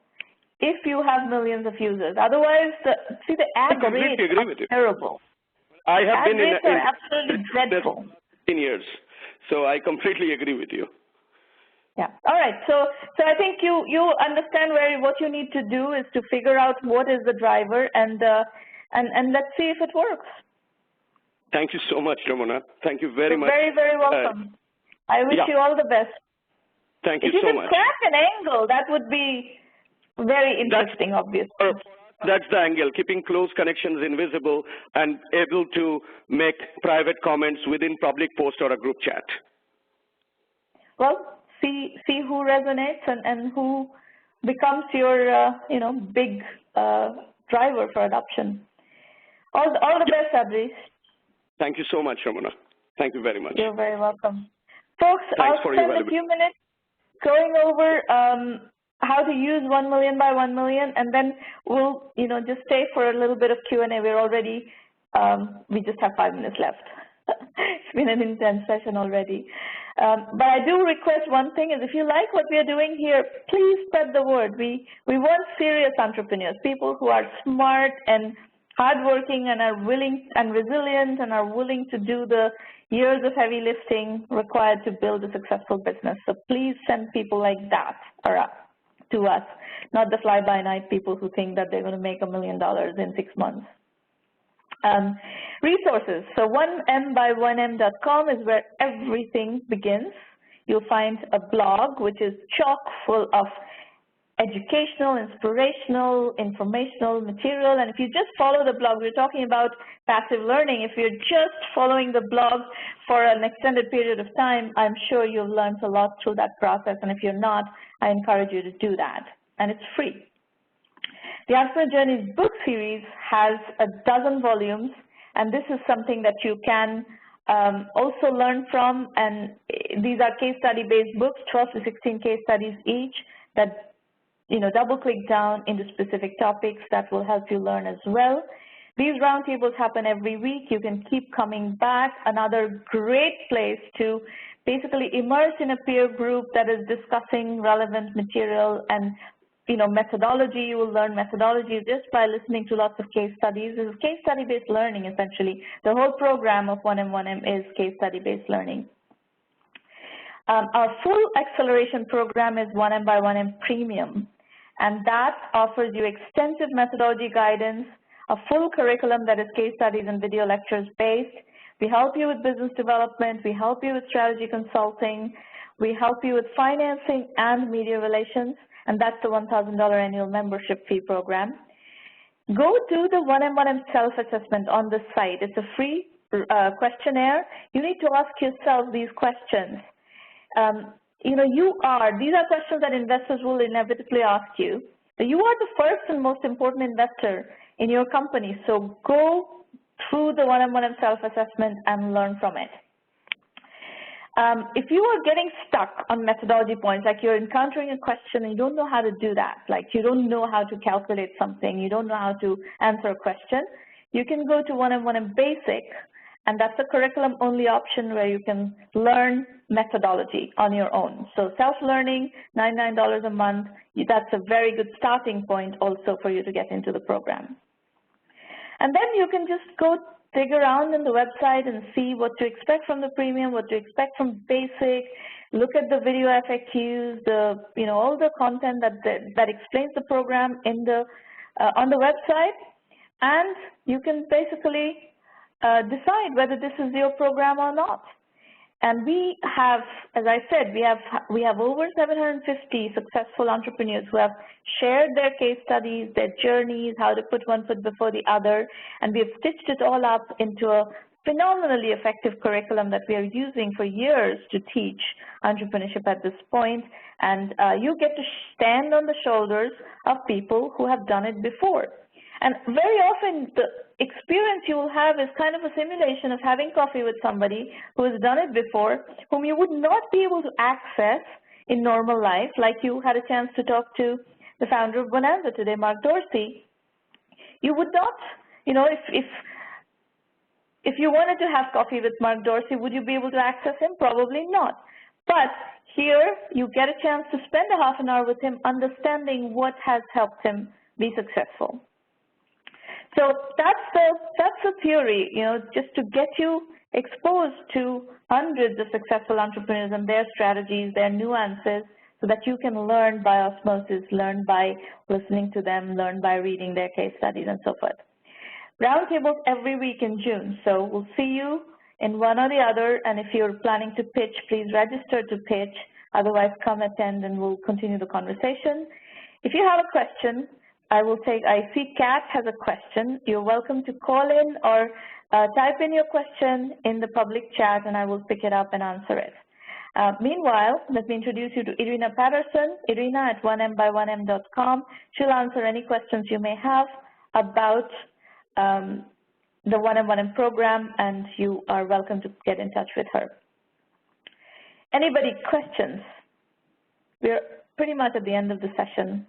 if you have millions of users. Otherwise, the ad rates are terrible. I have been in absolutely dreadful. 10 years, so I completely agree with you. Yeah. All right. So I think you understand what you need to do is to figure out what is the driver, and let's see if it works. Thank you so much, Ramona. Thank you very much. Very, very welcome. I wish you all the best. Thank you If so you much. could crack an angle, that would be very interesting, obviously. That's the angle, keeping close connections invisible and able to make private comments within public post or a group chat. Well, see who resonates and who becomes your big driver for adoption. All the best, Abdish. Thank you so much, Ramona. Thank you very much. You're very welcome. Folks, I'll spend a few minutes going over how to use 1 million by 1 million, and then we'll just stay for a little bit of Q&A. We're already we just have 5 minutes left. It's been an intense session already. But I do request one thing is, if you like what we are doing here, please spread the word. We want serious entrepreneurs, people who are smart and hardworking and are willing and resilient and are willing to do the years of heavy lifting required to build a successful business. So please send people like that to us, not the fly-by-night people who think that they're going to make $1 million in 6 months. Resources. So 1Mby1M.com is where everything begins. You'll find a blog which is chock full of educational, inspirational, informational material. And if you just follow the blog, we're talking about passive learning. If you're just following the blog for an extended period of time, I'm sure you've learned a lot through that process. And if you're not, I encourage you to do that. And it's free. The Entrepreneur Journeys book series has 12 volumes, and this is something that you can also learn from. And these are case study-based books, 12 to 16 case studies each that double-click down into specific topics that will help you learn as well. These roundtables happen every week. You can keep coming back. Another great place to basically immerse in a peer group that is discussing relevant material and methodology. You will learn methodology just by listening to lots of case studies. This is case study-based learning, essentially. The whole program of 1M1M is case study-based learning. Our full acceleration program is 1M1M Premium, and that offers you extensive methodology guidance, a full curriculum that is case studies and video lectures based. We help you with business development. We help you with strategy consulting. We help you with financing and media relations, and that's the $1,000 annual membership fee program. Go do the 1M1M self-assessment on the site. It's a free questionnaire. You need to ask yourself these questions. These are questions that investors will inevitably ask you. You are the first and most important investor in your company, so go through the 1M1M self-assessment and learn from it. If you are getting stuck on methodology points, like you're encountering a question and you don't know how to do that, like you don't know how to calculate something, you don't know how to answer a question, you can go to 1M1M Basic, and that's a curriculum-only option where you can learn methodology on your own. So self-learning, $99 a month, that's a very good starting point also for you to get into the program. And then you can just go dig around in the website and see what to expect from the premium, what to expect from basic. look at the video FAQs, all the content that explains the program in the on the website, and you can basically decide whether this is your program or not. And we have, as I said, we have over 750 successful entrepreneurs who have shared their case studies, their journeys, how to put one foot before the other, and we have stitched it all up into a phenomenally effective curriculum that we are using for years to teach entrepreneurship at this point. And you get to stand on the shoulders of people who have done it before. And very often the experience you will have is kind of a simulation of having coffee with somebody who has done it before, whom you would not be able to access in normal life, like you had a chance to talk to the founder of Bonanza today, Mark Dorsey. You would not, if you wanted to have coffee with Mark Dorsey, would you be able to access him? Probably not. But here you get a chance to spend a half an hour with him understanding what has helped him be successful. So that's the theory, just to get you exposed to hundreds of successful entrepreneurs and their strategies, their nuances, so that you can learn by osmosis, learn by listening to them, learn by reading their case studies, and so forth. Roundtables every week in June, so we'll see you in one or the other, and if you're planning to pitch, please register to pitch. Otherwise, come attend and we'll continue the conversation. If you have a question, I see Kat has a question. You're welcome to call in or type in your question in the public chat, and I will pick it up and answer it. Meanwhile, let me introduce you to Irina Patterson, Irina at 1Mby1M.com. She'll answer any questions you may have about the 1M1M program, and you are welcome to get in touch with her. Anybody, questions? We're pretty much at the end of the session.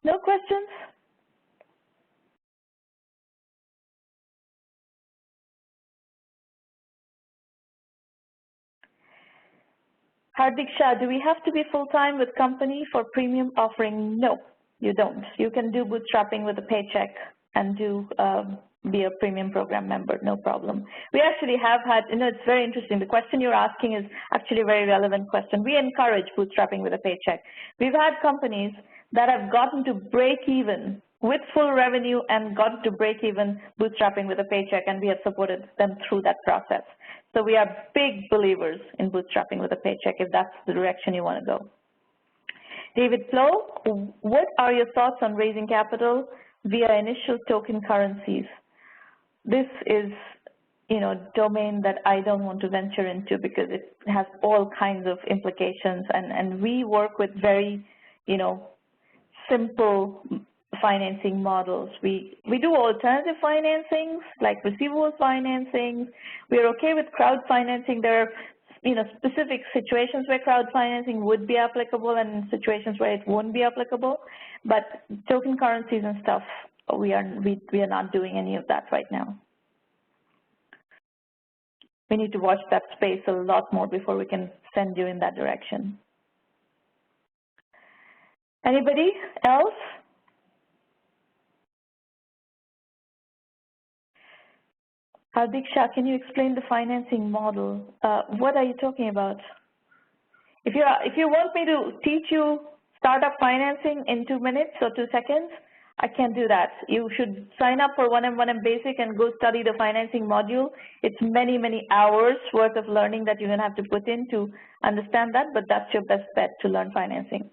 No questions? Hardik Shah, do we have to be full-time with company for premium offering? No, you don't. You can do bootstrapping with a paycheck and be a premium program member, no problem. We actually have had, it's very interesting. The question you're asking is actually a very relevant question. We encourage bootstrapping with a paycheck. We've had companies that have gotten to break even with full revenue and gotten to break even bootstrapping with a paycheck, and we have supported them through that process. So we are big believers in bootstrapping with a paycheck if that's the direction you want to go. David Flo, what are your thoughts on raising capital via initial token currencies? This is, domain that I don't want to venture into because it has all kinds of implications, and we work with very, simple financing models. We do alternative financings like receivable financing. We are okay with crowd financing. There are specific situations where crowd financing would be applicable and situations where it won't be applicable. But token currencies and stuff, we are not doing any of that right now. We need to watch that space a lot more before we can send you in that direction. Anybody else? Hardik Shah, can you explain the financing model? What are you talking about? If you want me to teach you startup financing in 2 minutes or 2 seconds, I can't do that. You should sign up for 1M1M Basic and go study the financing module. It's many, many hours worth of learning that you're going to have to put in to understand that, but that's your best bet to learn financing.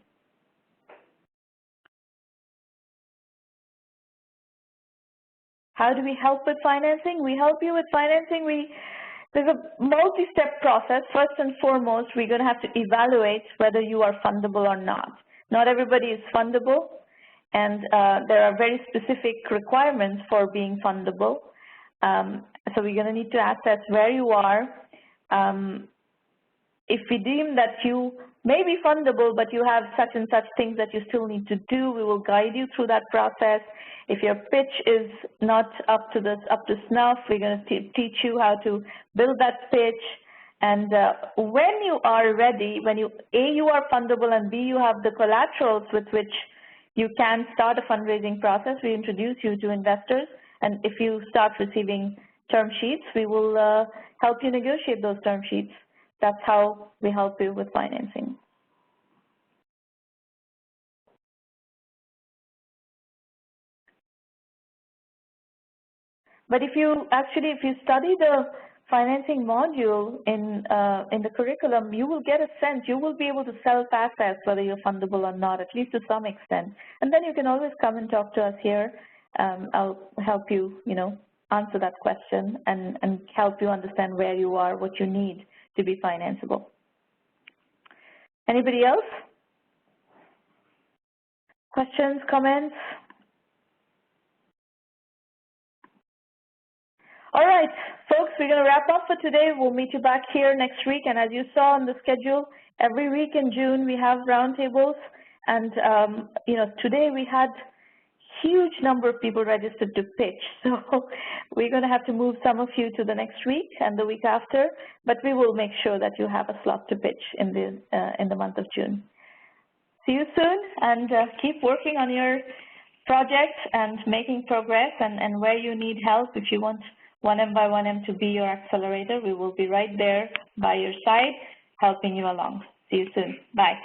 How do we help with financing? We help you with financing. There's a multi-step process. First and foremost, we're going to have to evaluate whether you are fundable or not. Not everybody is fundable, and there are very specific requirements for being fundable. So we're going to need to assess where you are. If we deem that you may be fundable, but you have such and such things that you still need to do, we will guide you through that process. If your pitch is not up to snuff, we're going to teach you how to build that pitch. And when you are ready, when you are fundable, and B, you have the collaterals with which you can start a fundraising process, we introduce you to investors, And if you start receiving term sheets, we will help you negotiate those term sheets. That's how we help you with financing. But if you study the financing module in the curriculum, you will get a sense, you will be able to self-assess whether you're fundable or not, at least to some extent. And then you can always come and talk to us here. I'll help you, answer that question and help you understand where you are, what you need to be financeable. Anybody else? Questions, comments? All right, folks, we're going to wrap up for today. We'll meet you back here next week. And as you saw on the schedule, every week in June we have roundtables. And, today we had huge number of people registered to pitch. So we're going to have to move some of you to the next week and the week after. But we will make sure that you have a slot to pitch in the month of June. See you soon, and keep working on your project and making progress. And where you need help, if you want 1M by1M to be your accelerator, we will be right there by your side, helping you along. See you soon. Bye.